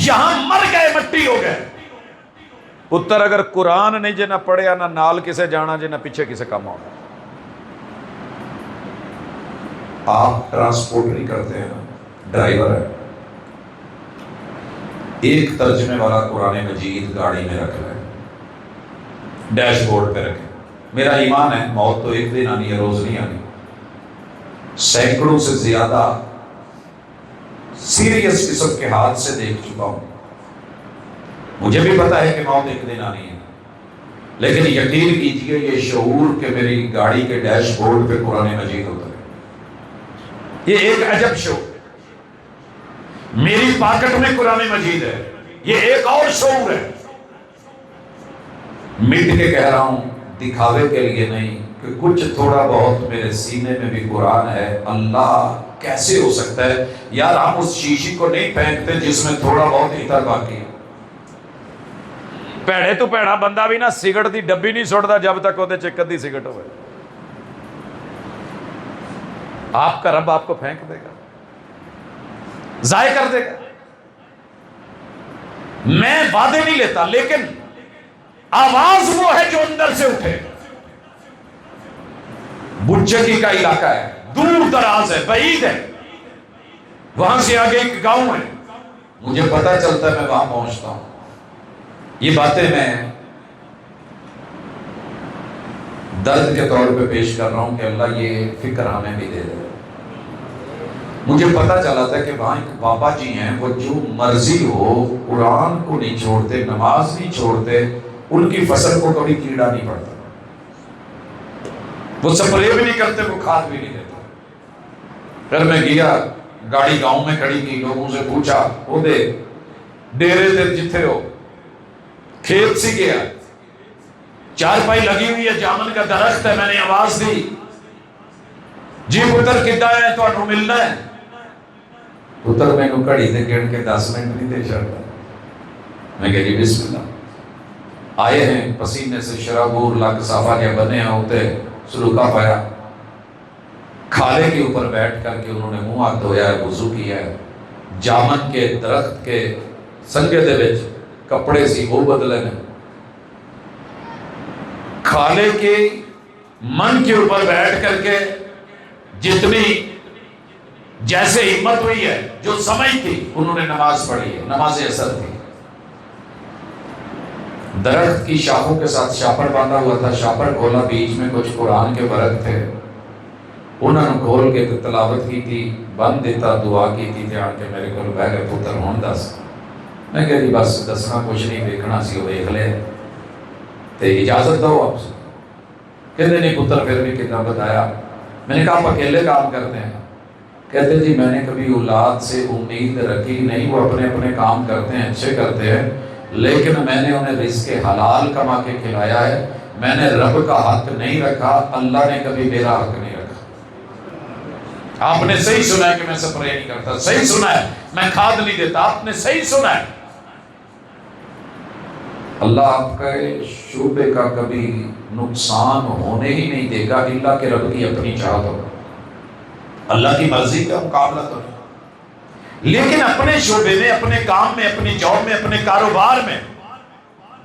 Speaker 2: یہاں مر گئے، مٹی ہو گئے۔ پتر اگر قرآن نہیں جے نہ پڑھیا نہ نال کسے جانا جے نہ پیچھے کسے کام ہوگا۔ آپ ٹرانسپورٹ نہیں کرتے ہیں، ڈرائیور ہے، ایک ترجمے والا قرآن مجید گاڑی میں رکھ لیں، ڈیش بورڈ پہ رکھیں۔ میرا ایمان ہے موت تو ایک دن آنی ہے، روز نہیں آنی۔ سینکڑوں سے زیادہ سیریس قسم کے حادثے دیکھ چکا ہوں، مجھے بھی پتا ہے کہ موت ایک دن آنی ہے، لیکن یقین کیجئے یہ شعور کہ میری گاڑی کے ڈیش بورڈ پہ قرآن مجید ہوتا ہے، یہ ایک عجب شعور۔ میری پاکٹ میں قرآن مجید ہے، یہ ایک اور شعور ہے۔ مٹ کے کہہ رہا ہوں، دکھاوے کے لیے نہیں، کہ کچھ تھوڑا بہت میرے سینے میں بھی قرآن ہے۔ اللہ کیسے ہو سکتا ہے یار، ہم اس شیشی کو نہیں پھینکتے جس میں تھوڑا بہت عطر باقی ہے۔ پیڑے تو پیڑا بندہ بھی نہ سگرٹ دی ڈبی نہیں سوڑتا جب تک وہ چکر دی سگرٹ ہوئے۔ آپ کا رب آپ کو پھینک دے گا، ضائع کر دے گا۔ میں وعدے نہیں لیتا، لیکن آواز وہ ہے جو اندر سے اٹھے۔ بچکی کا علاقہ ہے، دور دراز ہے، بعید ہے، وہاں سے آگے ایک گاؤں ہے، مجھے پتا چلتا ہے میں وہاں پہنچتا ہوں۔ یہ باتیں میں درد کے طور پہ پیش کر رہا ہوں کہ اللہ یہ فکر ہمیں بھی دے دے۔ مجھے پتا چلا تھا کہ وہاں ایک بابا جی ہیں، وہ جو مرضی ہو قرآن کو نہیں چھوڑتے، نماز نہیں چھوڑتے، ان کی فصل کو کبھی کیڑا نہیں پڑتا، وہ سپرے بھی نہیں کرتے، وہ کھاد بھی نہیں دیتے۔ پھر میں گیا، گاڑی گاؤں میں کھڑی کی، لوگوں سے پوچھا، وہ دے ڈیرے دے جتھے ہو، کھیت سی گیا، چارپائی لگی ہوئی ہے، جامن کا درخت ہے، میں نے آواز دی، جی پتر کدھا ہے تو انہوں ملنا ہے۔ پتر میں نو کڑی تے گن کے 10 منٹ نہیں دے چڑھتا۔ میں کہا جی بسم اللہ۔ آئے ہیں پسینے سے شرابور لاکھ صافہ کے بنے ہیں ہوتے، سلوکا پایا، کھالے کے اوپر بیٹھ کر کے انہوں نے منہ ہاتھ دھویا ہے، وضو کیا ہے، جامن کے درخت کے سنگے دے وچ کپڑے سی وہ بدلے نے، کھالے کے من کے اوپر بیٹھ کر کے جتنی جیسے ہمت ہوئی ہے، جو سمجھ تھی، انہوں نے نماز پڑھی ہے، نماز اثر تھی۔ درخت کی شاخوں کے ساتھ شاپر باندھا ہوا تھا، شاپر کھولا، بیچ میں کچھ قرآن کے ورق تھے، انہوں نے کھول کے تلاوت کی تھی، بند دیتا، دعا کی تھی، آن کے میرے کو بہ گئے، پتر ہون دس۔ میں کہا جی بس دسنا کچھ نہیں، دیکھنا سی وہ دیکھ لے، تے اجازت دو آپ سے۔ کہتے نہیں پتر پھر بھی کتنا بتایا۔ میں نے کہا آپ اکیلے کام کرتے ہیں؟ کہتے جی میں نے کبھی اولاد سے امید رکھی نہیں، وہ اپنے اپنے کام کرتے ہیں، اچھے کرتے ہیں، لیکن میں نے انہیں رزق حلال کما کے کھلایا ہے، میں نے رب کا حق نہیں رکھا، اللہ نے کبھی میرا حق نہیں رکھا۔ آپ نے صحیح سنا ہے کہ میں سپرے نہیں کرتا، صحیح سنا ہے میں کھاد نہیں دیتا، آپ نے صحیح سنا ہے۔ اللہ آپ کا شعبے کا کبھی نقصان ہونے ہی نہیں دے گا، اللہ کے رب کی اپنی چاہت ہوگا، اللہ کی مرضی کا مقابلہ تو نہیں۔ لیکن اپنے شعبے میں، اپنے کام میں، اپنی جاب میں، اپنے کاروبار میں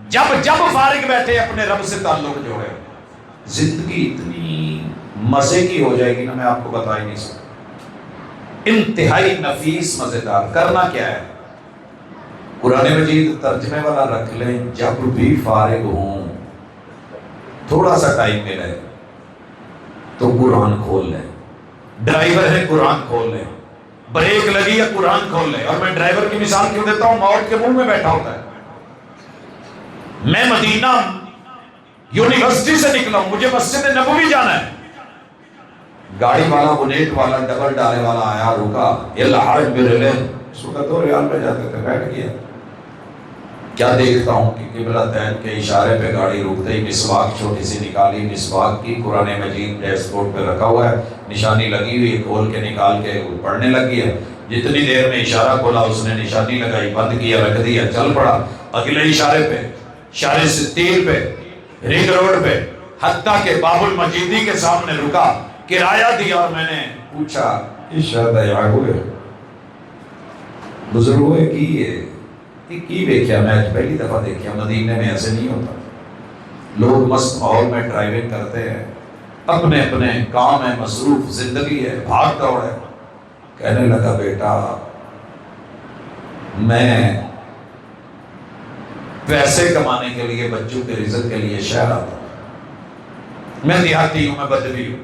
Speaker 2: جب فارغ بیٹھے اپنے رب سے تعلق جوڑے، زندگی اتنی مزے کی ہو جائے گی نا، میں آپ کو بتا ہی نہیں سکتا، انتہائی نفیس مزیدار۔ کرنا کیا ہے؟ قرآن مجید ترجمے والا رکھ لیں، جب بھی فارغ ہوں، تھوڑا سا ٹائم ملے تو قرآن کھول لیں، ڈرائیور ہے قرآن کھول لیں، بریک لگی ہے قرآن کھول لیں۔ اور میں ڈرائیور کی مثال کیوں دیتا ہوں؟ موت کے منہ میں بیٹھا ہوتا ہے۔ میں مدینہ یونیورسٹی سے نکلا ہوں، مجھے مسجد نبوی جانا ہے، گاڑی والا بنیٹ والا ڈبل ڈالے والا آیا، رکا، یہ حرج برلے، سکا 2 ریال پہ جاتے تھے، بیٹھ گیا۔ کیا دیکھتا ہوں کہ قبلہ تین کے اشارے پہ گاڑی رکتے ہی مسواک چھوٹی سی نکالی، مسواک کی، قرآن مجید ڈیش بورڈ پہ رکھا ہوا ہے، نشانی لگی ہوئی، کھول کے نکال کے پڑھنے لگی ہے۔ جتنی دیر میں اشارہ کھولا اس نے نشانی لگائی، بند کیا، رکھ دیا، چل پڑا اگلے اشارے پہ، اشارے سے تیر پہ، رنگ روڈ پہ، حتیٰ کہ باب المجیدی کے سامنے رکا، کرایہ دیا، اور میں نے پوچھا اشارہ یاگوئے بزرگوئے کی دیکھیا، میں آج پہلی دفعہ دیکھیا، مدینے میں ایسے نہیں ہوتا، لوگ مست ماحول میں ڈرائیونگ کرتے ہیں، اپنے اپنے کام ہے، مصروف زندگی ہے، بھاگ دوڑ ہے۔ کہنے لگا بیٹا میں پیسے کمانے کے لیے، بچوں کے رزق کے لیے شہر آتا ہوں، میں دیہاتی ہوں، میں بدوی ہوں،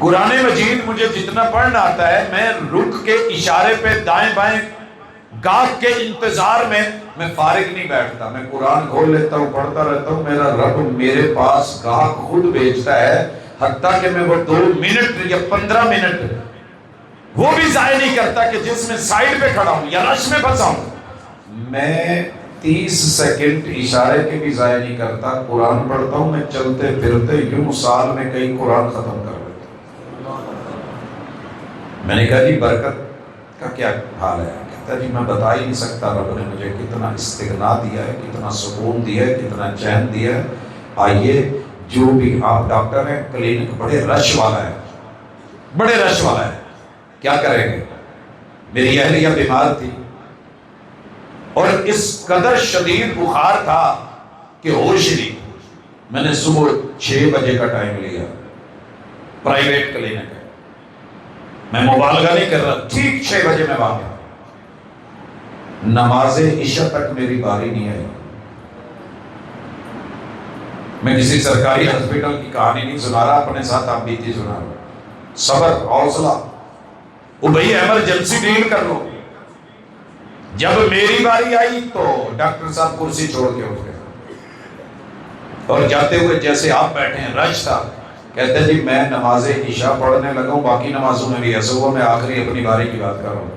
Speaker 2: قرآن مجید مجھے جتنا پڑھنا آتا ہے میں رک کے اشارے پہ دائیں بائیں گاہک کے انتظار میں فارغ نہیں بیٹھتا، میں قرآن کھول لیتا ہوں، پڑھتا رہتا ہوں، میرا رب میرے پاس گاہک خود بھیجتا ہے، حتیٰ کہ میں وہ 2 منٹ یا 15 منٹ وہ بھی ضائع نہیں کرتا کہ جس میں سائیڈ پہ کھڑا ہوں یا رش میں پھنسا ہوں، میں 30 سیکنڈ اشارے کے بھی ضائع نہیں کرتا، قرآن پڑھتا ہوں، میں چلتے پھرتے یوں سال میں کئی قرآن ختم کر لیتا ہوں۔ میں نے کہا جی برکت کا کیا حال ہے؟ کہتا جی میں بتا ہی نہیں سکتا، رب نے مجھے کتنا استغنا دیا ہے، کتنا سکون دیا ہے، کتنا چین دیا ہے۔ آئیے جو بھی آپ ڈاکٹر ہیں، کلینک بڑے رش والا ہے، بڑے رش والا ہے، کیا کریں گے؟ میری اہلیہ بیمار تھی اور اس قدر شدید بخار تھا کہ ہوش نہیں۔ میں نے صبح 6 بجے کا ٹائم لیا، پرائیویٹ کلینک ہے، میں مبالغہ نہیں کر رہا، ٹھیک 6 بجے میں وہاں گیا، نماز عشاء تک میری باری نہیں آئی۔ میں کسی سرکاری ہسپتال کی کہانی نہیں سنا رہا، اپنے ساتھ آپ بیتی سنا رہا، صبر، حوصلہ، وہ بھئی ایمرجنسی ڈیل کر لو۔ جب میری باری آئی تو ڈاکٹر صاحب کرسی چھوڑ کے اٹھ گئے اور جاتے ہوئے جیسے آپ بیٹھے ہیں رش تھا، کہتے ہیں جی میں نماز عشاء پڑھنے لگا ہوں، باقی نمازوں میں بھی ایسا ہوا، میں آخری اپنی باری کی بات کر رہا ہوں۔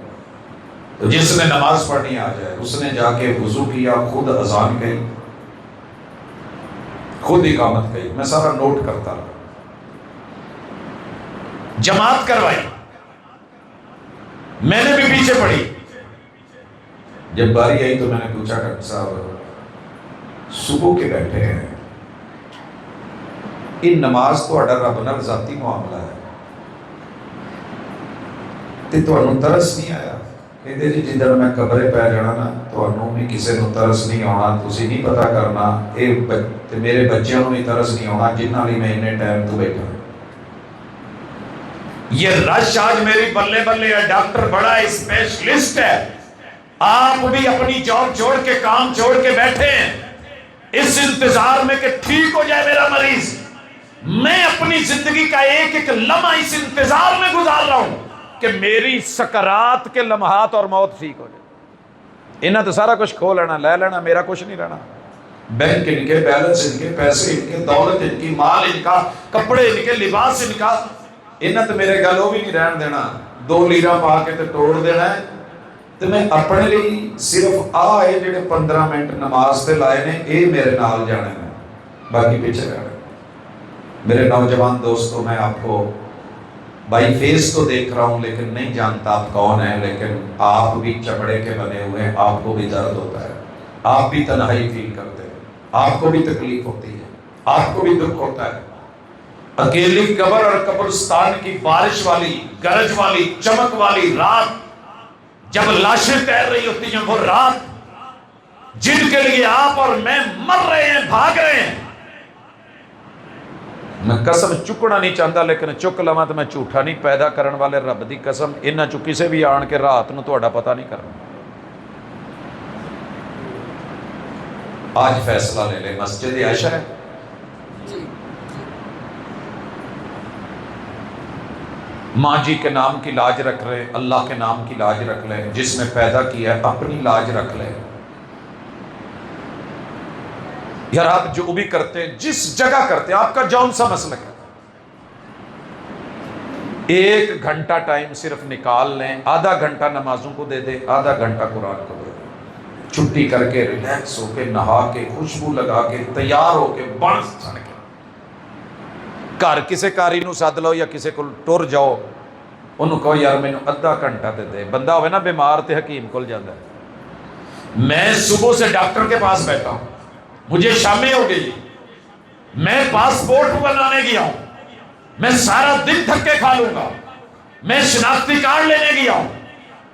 Speaker 2: تو جس نے نماز پڑھنی آ جائے اس نے جا کے وضو کیا، خود اذان کہی، خود اقامت کہی، میں سارا نوٹ کرتا رہا، جماعت کروائی، میں نے بھی پیچھے پڑھی۔ جب باری آئی تو میں نے پوچھا ڈاکٹر صاحب صبح کے بیٹھے ہیں، یہ نماز تو اڈر رب نال ذاتی معاملہ ہے، تے تانوں ترس نہیں آیا؟ کہتے جی جدھر میں قبرے پہ جانا نا تانوں بھی کسی نوں ترس نہیں آنا، تسی نہیں پتا کرنا، تے میرے بچیاں نوں بھی ترس نہیں آنا جنہاں لئی میں اتنے ٹائم تو بیٹھا۔ یہ رش آج میری بلے بلے ہے، ڈاکٹر بڑا اسپیشلسٹ ہے، آپ بھی اپنی جاب چھوڑ کے کام چھوڑ کے بیٹھے ہیں اس انتظار میں کہ ٹھیک ہو جائے میرا مریض۔ میں اپنی زندگی کا ایک ایک لمحہ اس انتظار میں گزار رہا ہوں کہ میری سکرات کے لمحات اور موت ٹھیک ہو جائے۔ انہیں تو سارا کچھ کھو لینا، لے لینا، میرا کچھ نہیں رہنا، بینک ان کے، بیلنس ان کے، پیسے ان کے، دولت ان کی، مال ان کا، کپڑے ان کے، لباس ان کا، انہیں تو میرے گل وہ بھی نہیں رہن دینا، 2 لیرہ پا کے تو توڑ دینا ہے۔ تو میں اپنے لیے صرف آئے جڑے 15 منٹ نماز تے لائے نے، اے میرے نال جانے میں، باقی پیچھے رہنے۔ میرے نوجوان دوستو، میں آپ کو بائی فیس تو دیکھ رہا ہوں لیکن نہیں جانتا آپ کون ہیں، لیکن آپ بھی چمڑے کے بنے ہوئے ہیں، آپ کو بھی درد ہوتا ہے، آپ بھی تنہائی فیل کرتے ہیں، آپ کو بھی تکلیف ہوتی ہے، آپ کو بھی دکھ ہوتا ہے۔ اکیلی قبر اور قبرستان کی بارش والی، گرج والی، چمک والی رات، جب لاشیں تیر رہی ہوتی ہیں، وہ رات جن کے لیے آپ اور میں مر رہے ہیں، بھاگ رہے ہیں۔ میں قسم چکنا نہیں چاہتا لیکن چک لواں تو میں جھوٹا نہیں، پیدا کرن والے رب دی قسم، انہاں چوں کسے بھی آن کے رات نوں تہاڈا پتہ نہیں کرنا۔ آج فیصلہ لے لے، مسجد عائشہ ہے، ماں جی کے نام کی لاج رکھ رہے، اللہ کے نام کی لاج رکھ لیں، جس نے پیدا کیا ہے اپنی لاج رکھ لیں۔ یار آپ جو بھی کرتے ہیں، جس جگہ کرتے ہیں، آپ کا جون سا مسلک ہے، 1 گھنٹہ ٹائم صرف نکال لیں، آدھا گھنٹہ نمازوں کو دے دیں، آدھا گھنٹہ قرآن کو دے دیں، چھٹی کر کے ریلیکس ہو کے، نہا کے، خوشبو لگا کے، تیار ہو کے، بانس چھن کے، گھر کسے کاری نو سد لو یا کسے کو ٹر جاؤ، انہوں کہو یار مینوں ادھا گھنٹہ دے بندہ ہوئے نا بیمار تے حکیم کول جاتا ہے، میں صبح سے ڈاکٹر کے پاس بیٹھا ہوں، مجھے شامیں ہو گئی، میں پاسپورٹ بنانے گیا ہوں، میں سارا دن تھکے کھا لوں گا، میں شناختی کارڈ لینے گیا ہوں،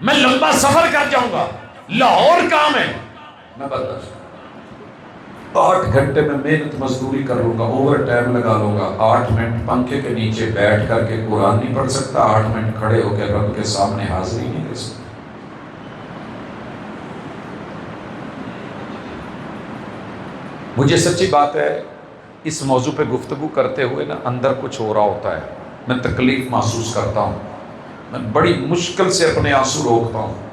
Speaker 2: میں لمبا سفر کر جاؤں گا، لاہور کام ہے، میں برداشت 8 گھنٹے میں محنت مزدوری کروں گا، اوور ٹائم لگا لوں گا، 8 منٹ پنکھے کے نیچے بیٹھ کر کے قرآن نہیں پڑھ سکتا، 8 منٹ کھڑے ہو کے رب کے سامنے حاضری نہیں دے سکتا۔ مجھے سچی بات ہے اس موضوع پہ گفتگو کرتے ہوئے نا اندر کچھ ہو رہا ہوتا ہے، میں تکلیف محسوس کرتا ہوں، میں بڑی مشکل سے اپنے آنسو روکتا ہوں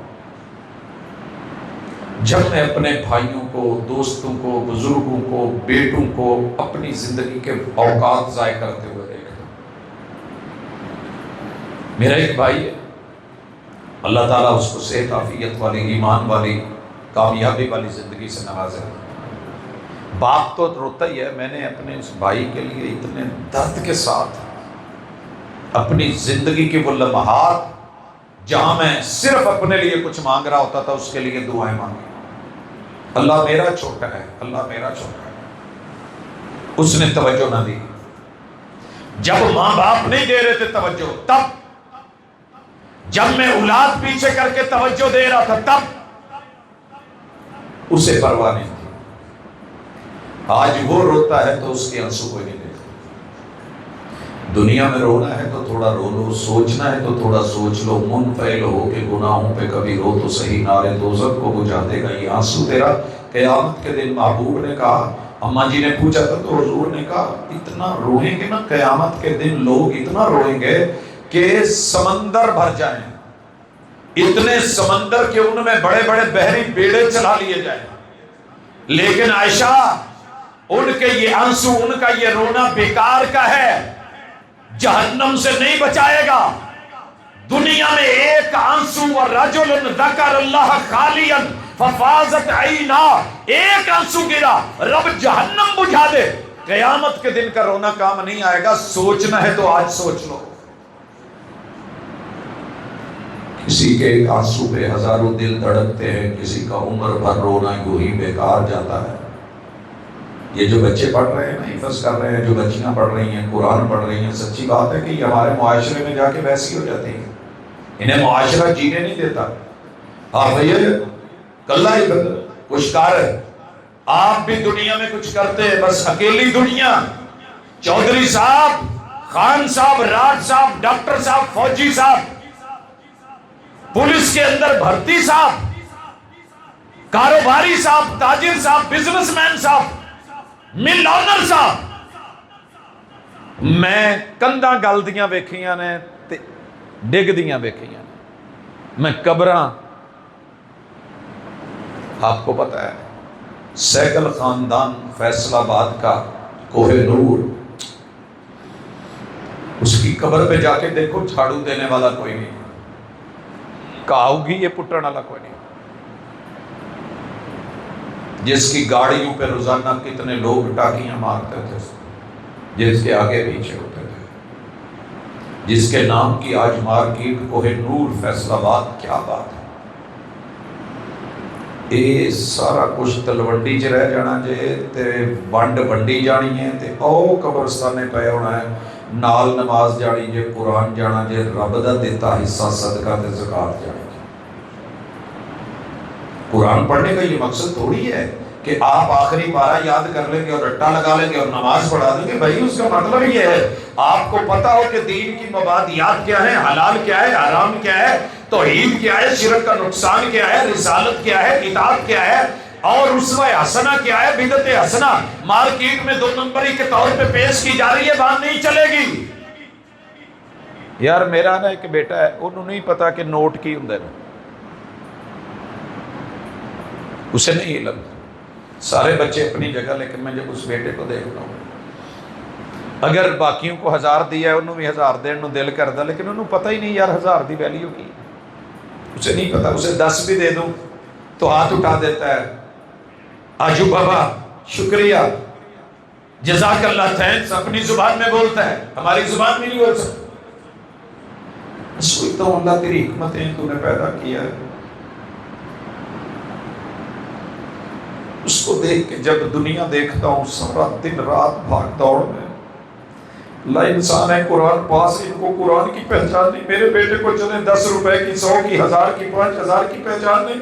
Speaker 2: جب میں اپنے بھائیوں کو، دوستوں کو، بزرگوں کو، بیٹوں کو اپنی زندگی کے اوقات ضائع کرتے ہوئے دیکھتا ہوں۔ میرا ایک بھائی ہے، اللہ تعالیٰ اس کو صحت عافیت والی، ایمان والی، کامیابی والی زندگی سے نوازے۔ باپ تو روتا ہی ہے، میں نے اپنے اس بھائی کے لیے اتنے درد کے ساتھ اپنی زندگی کے وہ لمحات جہاں میں صرف اپنے لیے کچھ مانگ رہا ہوتا تھا اس کے لیے دعائیں مانگی۔ اللہ میرا چھوٹا ہے، اللہ میرا چھوٹا ہے، اس نے توجہ نہ دی۔ جب ماں باپ نہیں دے رہے تھے توجہ تب، جب میں اولاد پیچھے کر کے توجہ دے رہا تھا تب اسے پرواہ نہیں تھی۔ آج وہ روتا ہے تو اس کے آنسو کوئی نہیں دیتا۔ دنیا میں رونا ہے تو تھوڑا رو لو، سوچنا ہے تو تھوڑا سوچ لو، منفعل ہو کے گناہوں پہ کبھی رو تو صحیح، نارے دوزخ کو بجھا دے گا یہ آنسو تیرا۔ قیامت کے دن محبوب نے کہا، اماں جی نے پوچھا تھا تو حضور نے کہا اتنا روئیں گے نا قیامت کے دن لوگ، اتنا روئیں گے کہ سمندر بھر جائیں، اتنے سمندر کے ان میں بڑے بڑے بحری بیڑے چلا لیے جائیں، لیکن عائشہ ان کے یہ آنسو، ان کا یہ رونا بیکار کا ہے، جہنم سے نہیں بچائے گا۔ دنیا میں ایک آنسو ورجل ذکر اللہ خالیا ففاضت عینا، ایک آنسو گرا رب جہنم بجھا دے۔ قیامت کے دن کا رونا کام نہیں آئے گا، سوچنا ہے تو آج سوچ لو۔ کسی کے ایک آنسو پہ ہزاروں دل دھڑکتے ہیں، کسی کا عمر بھر رونا یوں ہی بیکار جاتا ہے۔ یہ جو بچے پڑھ رہے ہیں نا، حفظ کر رہے ہیں، جو بچیاں پڑھ رہی ہیں، قرآن پڑھ رہی ہیں، سچی بات ہے کہ یہ ہمارے معاشرے میں جا کے ویسی ہو جاتی ہیں، انہیں معاشرہ جینے نہیں دیتا۔ آپ بھئیے کلہ ہی کچھ کار ہے، آپ بھی دنیا میں کچھ کرتے ہیں، بس اکیلی دنیا۔ چودھری صاحب، خان صاحب، راج صاحب، ڈاکٹر صاحب، فوجی صاحب، پولیس کے اندر بھرتی صاحب، کاروباری صاحب، تاجر صاحب، بزنس مین صاحب، مل آنر صاحب، میں کنداں گلدیاں ویکھیاں نے تے ڈگدیاں ویکھیاں نے، میں قبراں، آپ کو پتہ ہے سیکل خاندان فیصل آباد کا کوہ نور، اس کی قبر پہ جا کے دیکھو جھاڑو دینے والا کوئی نہیں، کہاؤ گی یہ پٹن والا کوئی نہیں، جس کی گاڑیوں پہ روزانہ کتنے لوگ ٹاکیاں مارتے تھے، جس کے آگے پیچھے ہوتے تھے، جس کے نام کی آج مارکیٹ کوہ نور فیصل آباد، کیا بات ہے۔ اے سارا کچھ تلوڈی چ رہ جانا جے تے ونڈ ونڈی جانی ہے تے او قبرستانے پے ہونا ہے، نال نماز جانی جے، قرآن جانا جے، رب دا دیتا حصہ صدقہ تے زکات جانی جے۔ قرآن پڑھنے کا یہ مقصد تھوڑی ہے کہ آپ آخری پارہ یاد کر لیں گے اور رٹا لگا لیں گے اور نماز پڑھا دیں گے، بھائی اس کا مطلب یہ ہے آپ کو پتا ہو کہ دین کی مبادیات کیا ہے، حلال کیا ہے، حرام کیا ہے، توحید کیا ہے، شرک کا نقصان کیا ہے، رسالت کیا ہے، اطاعت کیا ہے، اور اسوہ حسنہ کیا ہے، بدعت حسنہ مارکیٹ میں 2 نمبری کے طور پہ پیش کی جا رہی ہے، بات نہیں چلے گی۔ یار میرا نا ایک بیٹا ہے، انہوں نہیں پتا کہ نوٹ کی ہوں نا، اسے نہیں علم، سارے بچے اپنی جگہ، لیکن میں جب اس بیٹے کو دیکھتا ہوں، اگر باقیوں کو 1000 دیا ہے انہوں بھی 1000 دین نو دل کردا، لیکن انہوں پتہ ہی نہیں یار 1000 دی ویلیو کی، اسے نہیں پتا، اسے 10 بھی دے دوں تو ہاتھ اٹھا دیتا ہے، آجو بابا شکریہ، جزاک اللہ، تھینکس اپنی زبان میں بولتا ہے، ہماری زبان میں نہیں بول سکتا۔ سوچتا ہوں اللہ تیری حکمتیں تو نے پیدا کیا ہے. اس کو دیکھ کے جب دنیا دیکھتا ہوں سارا دن رات بھاگ دوڑ میں، اللہ انسان ہے قرآن پاس، ان کو قرآن کی پہچان نہیں. میرے بیٹے کو چلے 10 روپے کی 100 کی 1000 کی 5000 کی پہچان نہیں.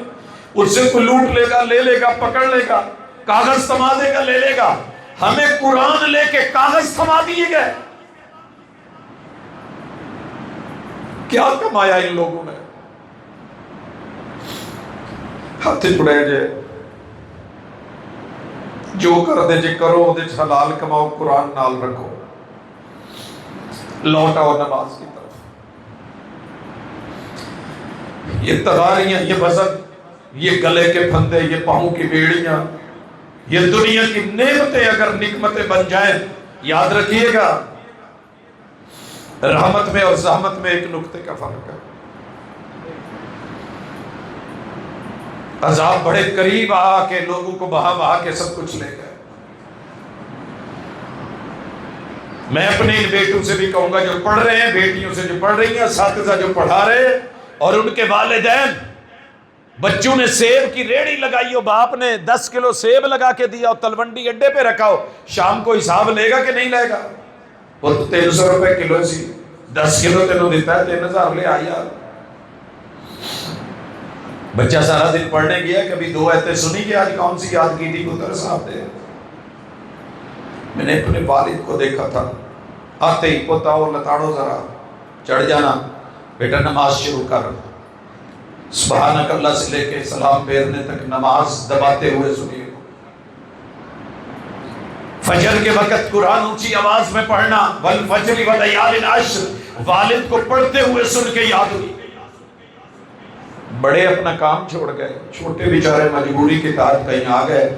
Speaker 2: اس سے کوئی لوٹ لے گا، لے لے گا، پکڑ لے گا، کاغذ تھما دے گا، لے لے گا. ہمیں قرآن لے کے کاغذ تھما دیے گئے. کیا کمایا ان لوگوں نے؟ ہاتھ جڑے جے جو کر دے جے کرو دے حلال کماؤ، قرآن نال رکھو، لوٹاؤ نماز کی طرف. یہ تغاریاں، یہ وزن، یہ گلے کے پھندے، یہ پاؤں کی بیڑیاں، یہ دنیا کی نعمتیں اگر نعمتیں بن جائیں، یاد رکھیے گا رحمت میں اور زحمت میں ایک نقطے کا فرق ہے. عذاب بڑے قریب آ کے لوگوں کو بہا بہا کے سب کچھ لے گئے. میں اپنے ان بیٹوں سے بھی کہوں گا جو پڑھ رہے ہیں، بیٹیوں سے جو پڑھ رہی ہیں، اساتذہ جو پڑھا رہے ہیں، اور ان کے والدین، بچوں نے سیب کی ریڑھی لگائی ہو، باپ نے 10 کلو سیب لگا کے دیا اور تلونڈی اڈے پہ رکھا ہو، شام کو حساب لے گا کہ نہیں لے گا؟ وہ تو 300 روپے کلو سی، 10 کلو تینوں دیتا ہے 3000 لے آیا. بچہ سارا دن پڑھنے گیا، کبھی 2 آیتیں سنی کہ آج کون سی یاد کی تھی، پتر صاحب دے. میں نے اپنے والد کو دیکھا تھا، آتے ہی پوتاؤ لتاڑو ذرا، چڑھ جانا، بیٹا نماز شروع کر. سبحانک اللہ سے لے کے سلام پھیرنے تک نماز دباتے ہوئے سنیے. فجر کے وقت قرآن اونچی آواز میں پڑھنا، والفجر ولیال عشر، والد کو پڑھتے ہوئے سن کے یاد ہوئی. بڑے اپنا کام چھوڑ گئے، چھوٹے بیچارے مجبوری کے تحت کہیں آ گئے.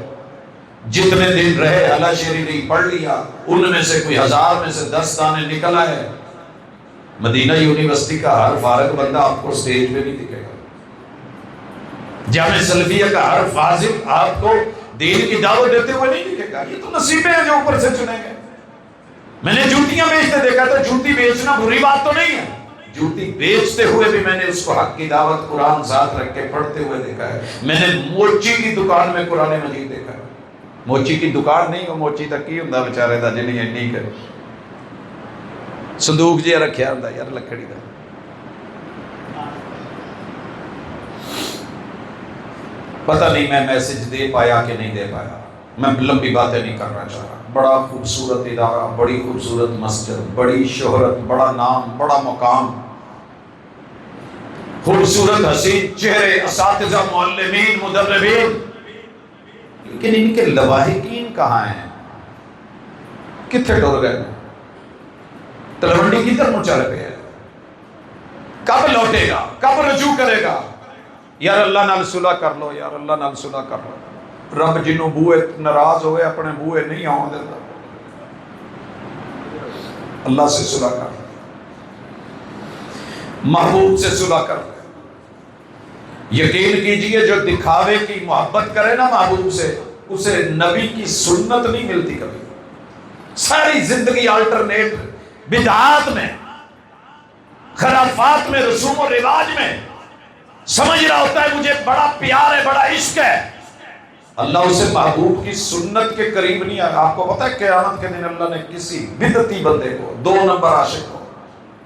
Speaker 2: جتنے دن رہے اللہ شریری پڑھ لیا، ان میں سے کوئی 1000 میں سے 10 دانے نکل آئے. مدینہ یونیورسٹی کا ہر فارغ بندہ آپ کو سٹیج پہ نہیں دکھے گا. جامعہ سلفیہ کا ہر فاضل آپ کو دین کی دعوت دیتے ہوئے نہیں دکھے گا. یہ تو نصیبیں ہیں جو اوپر سے چنے گئے. میں نے جوتیاں بیچتے دیکھا تو جوتی بیچنا بری بات تو نہیں ہے، جوتی بیچتے ہوئے بھی میں نے اس کو حق کی دعوت قرآن ساتھ رکھ کے پڑھتے ہوئے دیکھا ہے. میں نے موچی کی دکان میں قرآن مجید دیکھا ہے. موچی کی دکان نہیں، وہ موچی تک کی ہوں بیچارے دا جنہیں اینی کرے صندوق جہا رکھیا ہوں یار لکڑی دا. پتہ نہیں میں میسج دے پایا کہ نہیں دے پایا. میں لمبی باتیں نہیں کرنا چاہ رہا. بڑا خوبصورت ادارہ، بڑی خوبصورت مسجد، بڑی شہرت، بڑا نام، بڑا مقام، خوبصورت حسین چہرے، اساتذہ، معلمین، مدربین، لیکن ان کے لواحقین کہاں ہیں؟ کتنے ٹور گئے؟ تلونڈی کدھر مچل پہ ہے؟ کب لوٹے گا؟ کب رجوع کرے گا؟ یار اللہ نال صلح کر لو، یار اللہ نال صلح کر لو. رب جنوں بوئے ناراض ہوئے اپنے بوئے نہیں آؤں دیتا. اللہ سے صلح کر، محبوب سے صلح کر. یقین کیجئے جو دکھاوے کی محبت کرے نا محبوب سے، اسے نبی کی سنت نہیں ملتی کبھی. ساری زندگی آلٹرنیٹ بدعات میں، خرافات میں، رسوم و رواج میں سمجھ رہا ہوتا ہے مجھے بڑا پیار ہے، بڑا عشق ہے. اللہ اسے محبوب کی سنت کے قریب نہیں آیا. آپ کو پتا ہے قیامت کے دن اللہ نے کسی بدعتی بندے کو 2 نمبر عاشق کو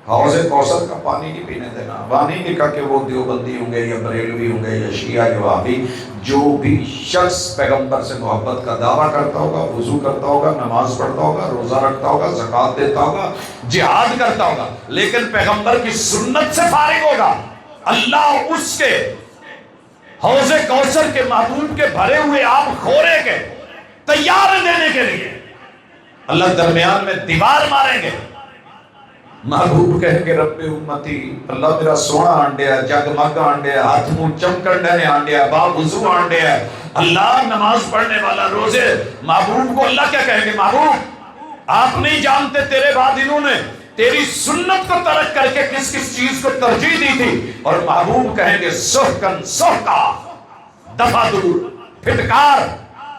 Speaker 2: حوض کوثر کا پانی نہیں پینے دینا. وہاں نہیں لکھا کہ وہ دیوبندی ہوں گے یا بریلوی ہوں گے یا شیعہ یا وہابی. جو بھی شخص پیغمبر سے محبت کا دعویٰ کرتا ہوگا، وضو کرتا ہوگا، نماز پڑھتا ہوگا، روزہ رکھتا ہوگا، زکوٰۃ دیتا ہوگا، جہاد کرتا ہوگا، لیکن پیغمبر کی سنت سے فارغ ہوگا، اللہ اس کے حوض کوثر کے محبوب کے بھرے ہوئے آب خورے کے تیار دینے کے لیے اللہ درمیان میں دیوار ماریں گے. محبوب کہیں گے رب امتی، اللہ میرا سونا آنڈیا، جگمگ آنڈیا، ہاتھ منہ چمکن ڈنے آنڈیا، با وضو آنڈیا، اللہ نماز پڑھنے والا روزے. محبوب کو اللہ کیا کہیں گے؟ محبوب آپ نہیں جانتے تیرے بعد انہوں نے تیری سنت کو ترک کر کے کس کس چیز کو ترجیح دی تھی. اور محبوب کہیں گے سحقن سحقا، دفع دور، پھٹکار،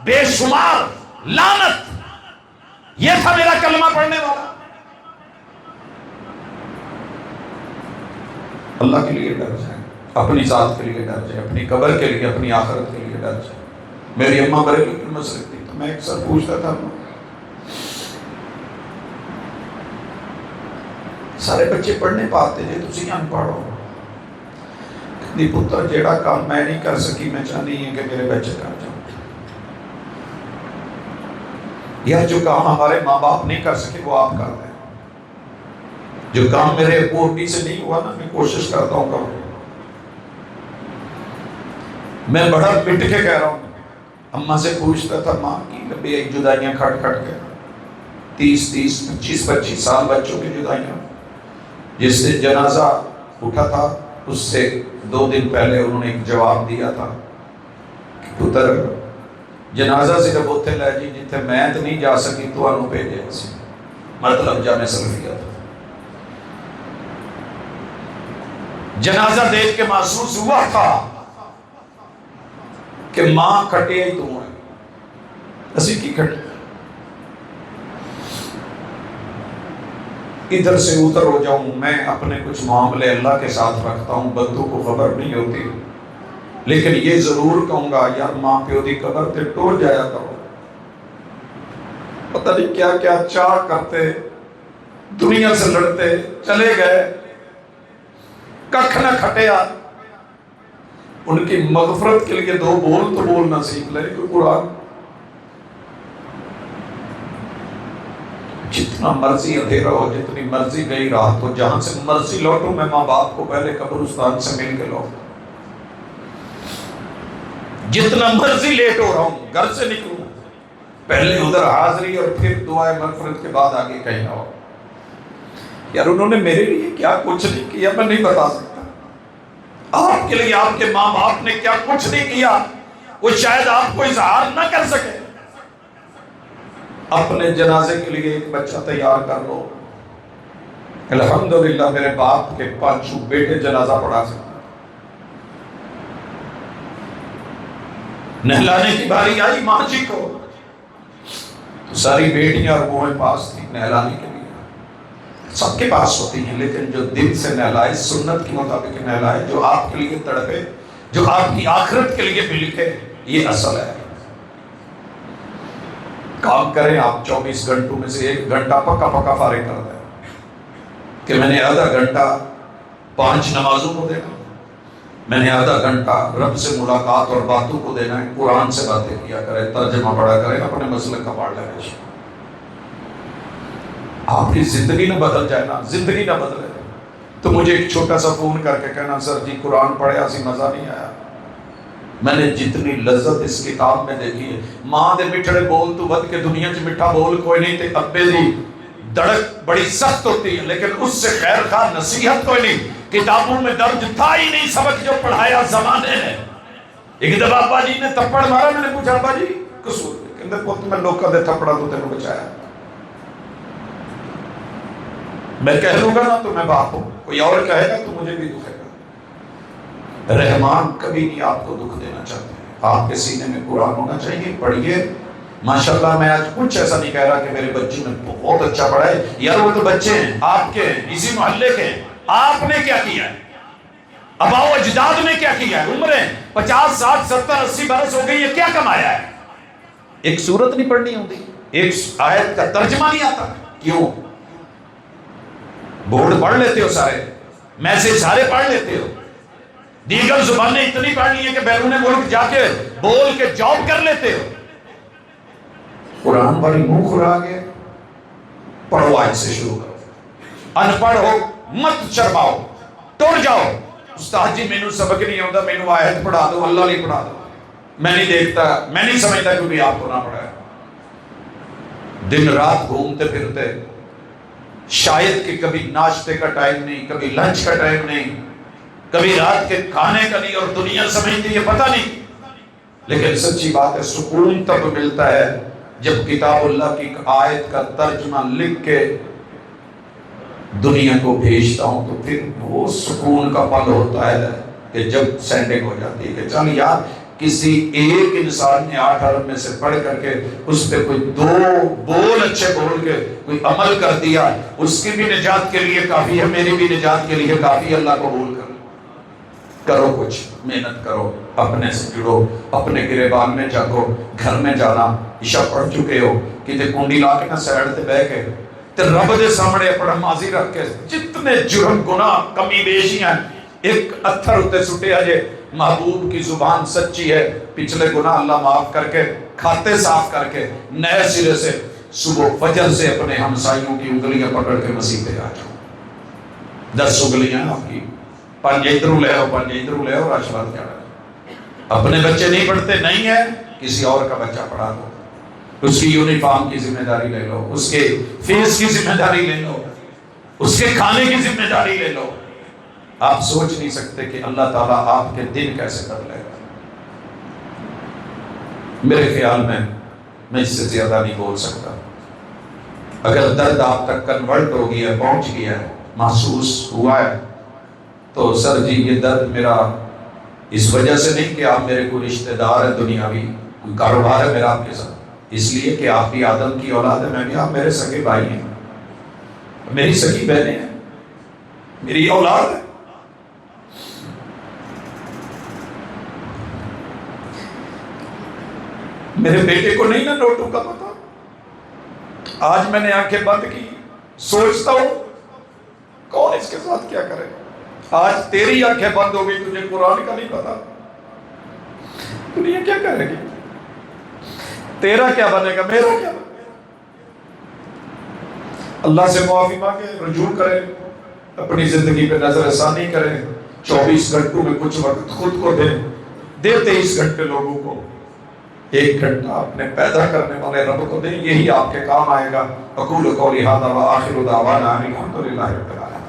Speaker 2: بے شمار، لعنت. یہ تھا میرا کلمہ پڑھنے والا. اللہ کے لیے ڈر جائیں، اپنی ذات کے لیے ڈر جائیں، اپنی قبر کے لیے، اپنی آخرت کے لیے ڈر جائیں۔ میری اماں بریلی کی مسلک تھی تو میں اکثر پوچھتا تھا، سارے بچے پڑھنے پاتے جے تسی ان پڑھو، دی پتر جیڑا کام میں نہیں کر سکی میں چاہنی ہے کہ میرے بچے کر جاؤں، یا جو کام ہمارے ماں باپ نہیں کر سکے وہ آپ کر دیں، جو کام میرے ابو امی سے نہیں ہوا نا میں کوشش کرتا ہوں کروں۔ میں بڑا پٹ کے کہہ رہا ہوں، اماں سے پوچھتا تھا ماں کی لمبی ایک جدائیاں کھٹ کھٹ کے 30 25 سال بچوں کی جدائیاں، جس سے جنازہ اٹھا تھا اس سے 2 دن پہلے انہوں نے ایک جواب دیا تھا کہ پتر جنازہ صرف اتنے لے جی جتنے میں تو نہیں جا سکی تو انہوں بھیجے سی، مطلب جامع سلفیہ تھا۔ جنازہ دیکھ کے محسوس ہوا تھا کہ ماں کھٹے ہی تو ہیں، اسی کی کھٹے، ادھر سے ادھر ہو جاؤں میں، اپنے کچھ معاملے اللہ کے ساتھ رکھتا ہوں، بندوں کو خبر نہیں ہوتی، لیکن یہ ضرور کہوں گا یار ماں پیو دی قبر تے ٹور جایا کرو، پتہ نہیں کیا کیا چاہ کرتے، دنیا سے لڑتے چلے گئے، ککھ نہ کھٹیا، ان کی مغفرت کے لیے 2 بول تو بولنا سیکھ لے کہ قرآن جتنا مرضی اندھیرا ہو، جتنی مرضی گئی رات ہو، جہاں سے مرضی لوٹوں میں ماں باپ کو پہلے قبرستان سے مل کے لوٹوں، جتنا مرضی لیٹ ہو رہا ہوں گھر سے نکلوں پہلے ادھر حاضری اور پھر دعائے مغفرت کے بعد آگے کہیں نہ ہو۔ یار انہوں نے میرے لیے کیا کچھ نہیں کیا میں نہیں بتا سکتا، آپ کے لیے آپ کے ماں باپ نے کیا کچھ نہیں کیا وہ شاید آپ کو اظہار نہ کر سکے۔ اپنے جنازے کے لیے ایک بچہ تیار کر لو، الحمدللہ میرے باپ کے 5 بیٹے جنازہ پڑھا سکتے، نہلانے کی باری آئی ماں جی کو تو ساری بیٹیاں اور بوئیں پاس تھی نہلانے کے لیے، سب کے پاس ہوتی ہیں لیکن جو دل سے نہلائے، سنت کے مطابق نہلائے، جو آپ کے لیے تڑپے، جو آپ کی آخرت کے لیے بھی لکھے، یہ اصل ہے۔ کام کریں آپ 24 گھنٹوں میں سے 1 گھنٹہ پکا پکا فارغ کر دیں کہ میں نے آدھا گھنٹہ 5 نمازوں کو دینا، میں نے آدھا گھنٹہ رب سے ملاقات اور باتوں کو دینا ہے، قرآن سے باتیں کیا کریں، ترجمہ پڑھا کریں، اپنے مسلک کا پڑھ لیں۔ آپ کی زندگی نہ بدل جائے نا، زندگی نہ بدلے تو مجھے ایک چھوٹا سا فون کر کے کہنا سر جی قرآن پڑھے اسی مزہ نہیں آیا۔ میں نے جتنی لذت اس کتاب میں دیکھی ہے، ماں دے مٹھڑے بول تو ود کے دنیا چ مٹھا بول کوئی نہیں، تے ابے دی دڑک بڑی سخت ہوتی ہے لیکن اس سے خیر خواہ نصیحت کوئی نہیں، کتابوں میں درج تھا ہی نہیں سبق جو پڑھایا زمانے نے۔ ایک دفعہ ابا جی نے تھپڑ مارا، میں نے پوچھا ابا جی قصور کہندے پتر میں لوکاں دے تھپڑا تو تینوں بچایا، میں کہہ لوں گا نا تو میں باپ ہوں، کوئی اور کہے گا تو مجھے بھی دکھے گا۔ رحمان کبھی نہیں آپ کو دکھ دینا چاہتے، آپ کے سینے میں قرآن ہونا چاہیے، پڑھیے۔ ماشاءاللہ میں آج کچھ ایسا نہیں کہہ رہا کہ میرے بچوں نے بہت اچھا پڑھا ہے، یار وہ تو بچے ہیں آپ کے اسی محلے کے، آپ نے کیا کیا ہے، آباء و اجداد نے کیا کیا ہے، عمریں 50 60 70 80 برس ہو گئی ہے، کیا کمایا ہے؟ ایک سورت نہیں پڑھنی ہوتی، ایک آیت کا ترجمہ نہیں آتا، کیوں؟ بورڈ پڑھ لیتے ہو سارے، میسج سارے پڑھ لیتے ہو، دیگر زبانیں اتنی پڑھ لی ہیں کہ بیرون ملک جا کے بول کے جاب کر لیتے ہو، قرآن بڑی منہ کھلا گئے، پڑھو آج سے شروع کرو، ان پڑھ ہو مت شرماؤ، ٹر جاؤ، استاد جی مینوں سبق نہیں آتا، مینوں آیت پڑھا دو، اللہ نہیں پڑھا دو، میں نہیں دیکھتا، میں نہیں سمجھتا کیونکہ آپ کو نہ پڑھا ہے۔ دن رات گھومتے پھرتے، شاید کہ کبھی ناشتے کا ٹائم نہیں، کبھی لنچ کا ٹائم نہیں، کبھی رات کے کھانے کا نہیں، اور دنیا سمجھتی ہے پتہ نہیں، لیکن سچی بات ہے سکون تب ملتا ہے جب کتاب اللہ کی آیت کا ترجمہ لکھ کے دنیا کو بھیجتا ہوں تو پھر وہ سکون کا پل ہوتا ہے کہ جب سینڈنگ ہو جاتی ہے کہ چل یار کسی ایک انسان نے 8 ارب میں سے پڑھ کر کے اس پہ کوئی 2 بول اچھے بول کے کوئی عمل کر دیا، اس کی بھی نجات کے لیے کافی ہے، میری بھی نجات کے لیے کافی ہے، اللہ کو قبول کر کرو کچھ محنت کرو, اپنے سے جڑو, اپنے گریبان میں جاگو. گھر میں جانا عشاء پڑھ چکے ہو کتے کنڈی لا کے نہ سائڈ تے بہ کے تے رب دے سامنے اپنا ماضی رکھ کے جتنے جرم گناہ کمی بیشیاں ایک اتھر اتے سٹے آجے. محبوب کی زبان سچی ہے, پچھلے گناہ اللہ معاف کر کے کھاتے صاف کر کے نئے سرے سے صبح فجر سے اپنے ہمسائیوں کی انگلیاں پکڑ کے مسیح پہ آ جاؤ. 10 انگلیاں آپ کی, 5 ادھروں لے آؤ, 5 ادھروں لے آؤ. آشیرواد کیا ہے؟ اپنے بچے نہیں پڑھتے, نہیں ہے کسی اور کا بچہ پڑھا دو, اس کی یونیفارم کی ذمہ داری لے لو, اس کے فیس کی ذمہ داری لے لو, اس کے کھانے کی ذمہ داری لے لو. آپ سوچ نہیں سکتے کہ اللہ تعالیٰ آپ کے دن کیسے کر لے گا. میرے خیال میں اس سے زیادہ نہیں بول سکتا. اگر درد آپ تک کنورٹ ہو گیا ہے, پہنچ گیا ہے, محسوس ہوا ہے, تو سر جی یہ درد میرا اس وجہ سے نہیں کہ آپ میرے کو رشتہ دار ہیں دنیاوی, کاروبار ہے میرا آپ کے ساتھ, اس لیے کہ آپ بھی آدم کی اولاد ہے, میں بھی, آپ میرے سگے بھائی ہیں, میری سگی بہنیں ہیں, میری اولاد ہے. میرے بیٹے کو نہیں نا نوٹوں کا پتا. آج میں نے آنکھیں بند کی, سوچتا ہوں کون اس کے ساتھ کیا کرے. آج تیری آنکھیں بند ہو گئی, تجھے قرآن کا نہیں پتا, دنیا کیا کرے گی, تیرا کیا بنے گا, میرا کیا بنے گا. اللہ سے معافی مانگے, رجوع کرے, اپنی زندگی پہ نظر ثانی کرے, 24 گھنٹوں میں کچھ وقت خود کو دے 23 گھنٹے لوگوں کو, 1 گھنٹہ اپنے پیدا کرنے والے رب کو دیں, یہی آپ کے کام آئے گا. اقول قولی ھذا وآخر دعوانا ان الحمد للہ رب العالمین.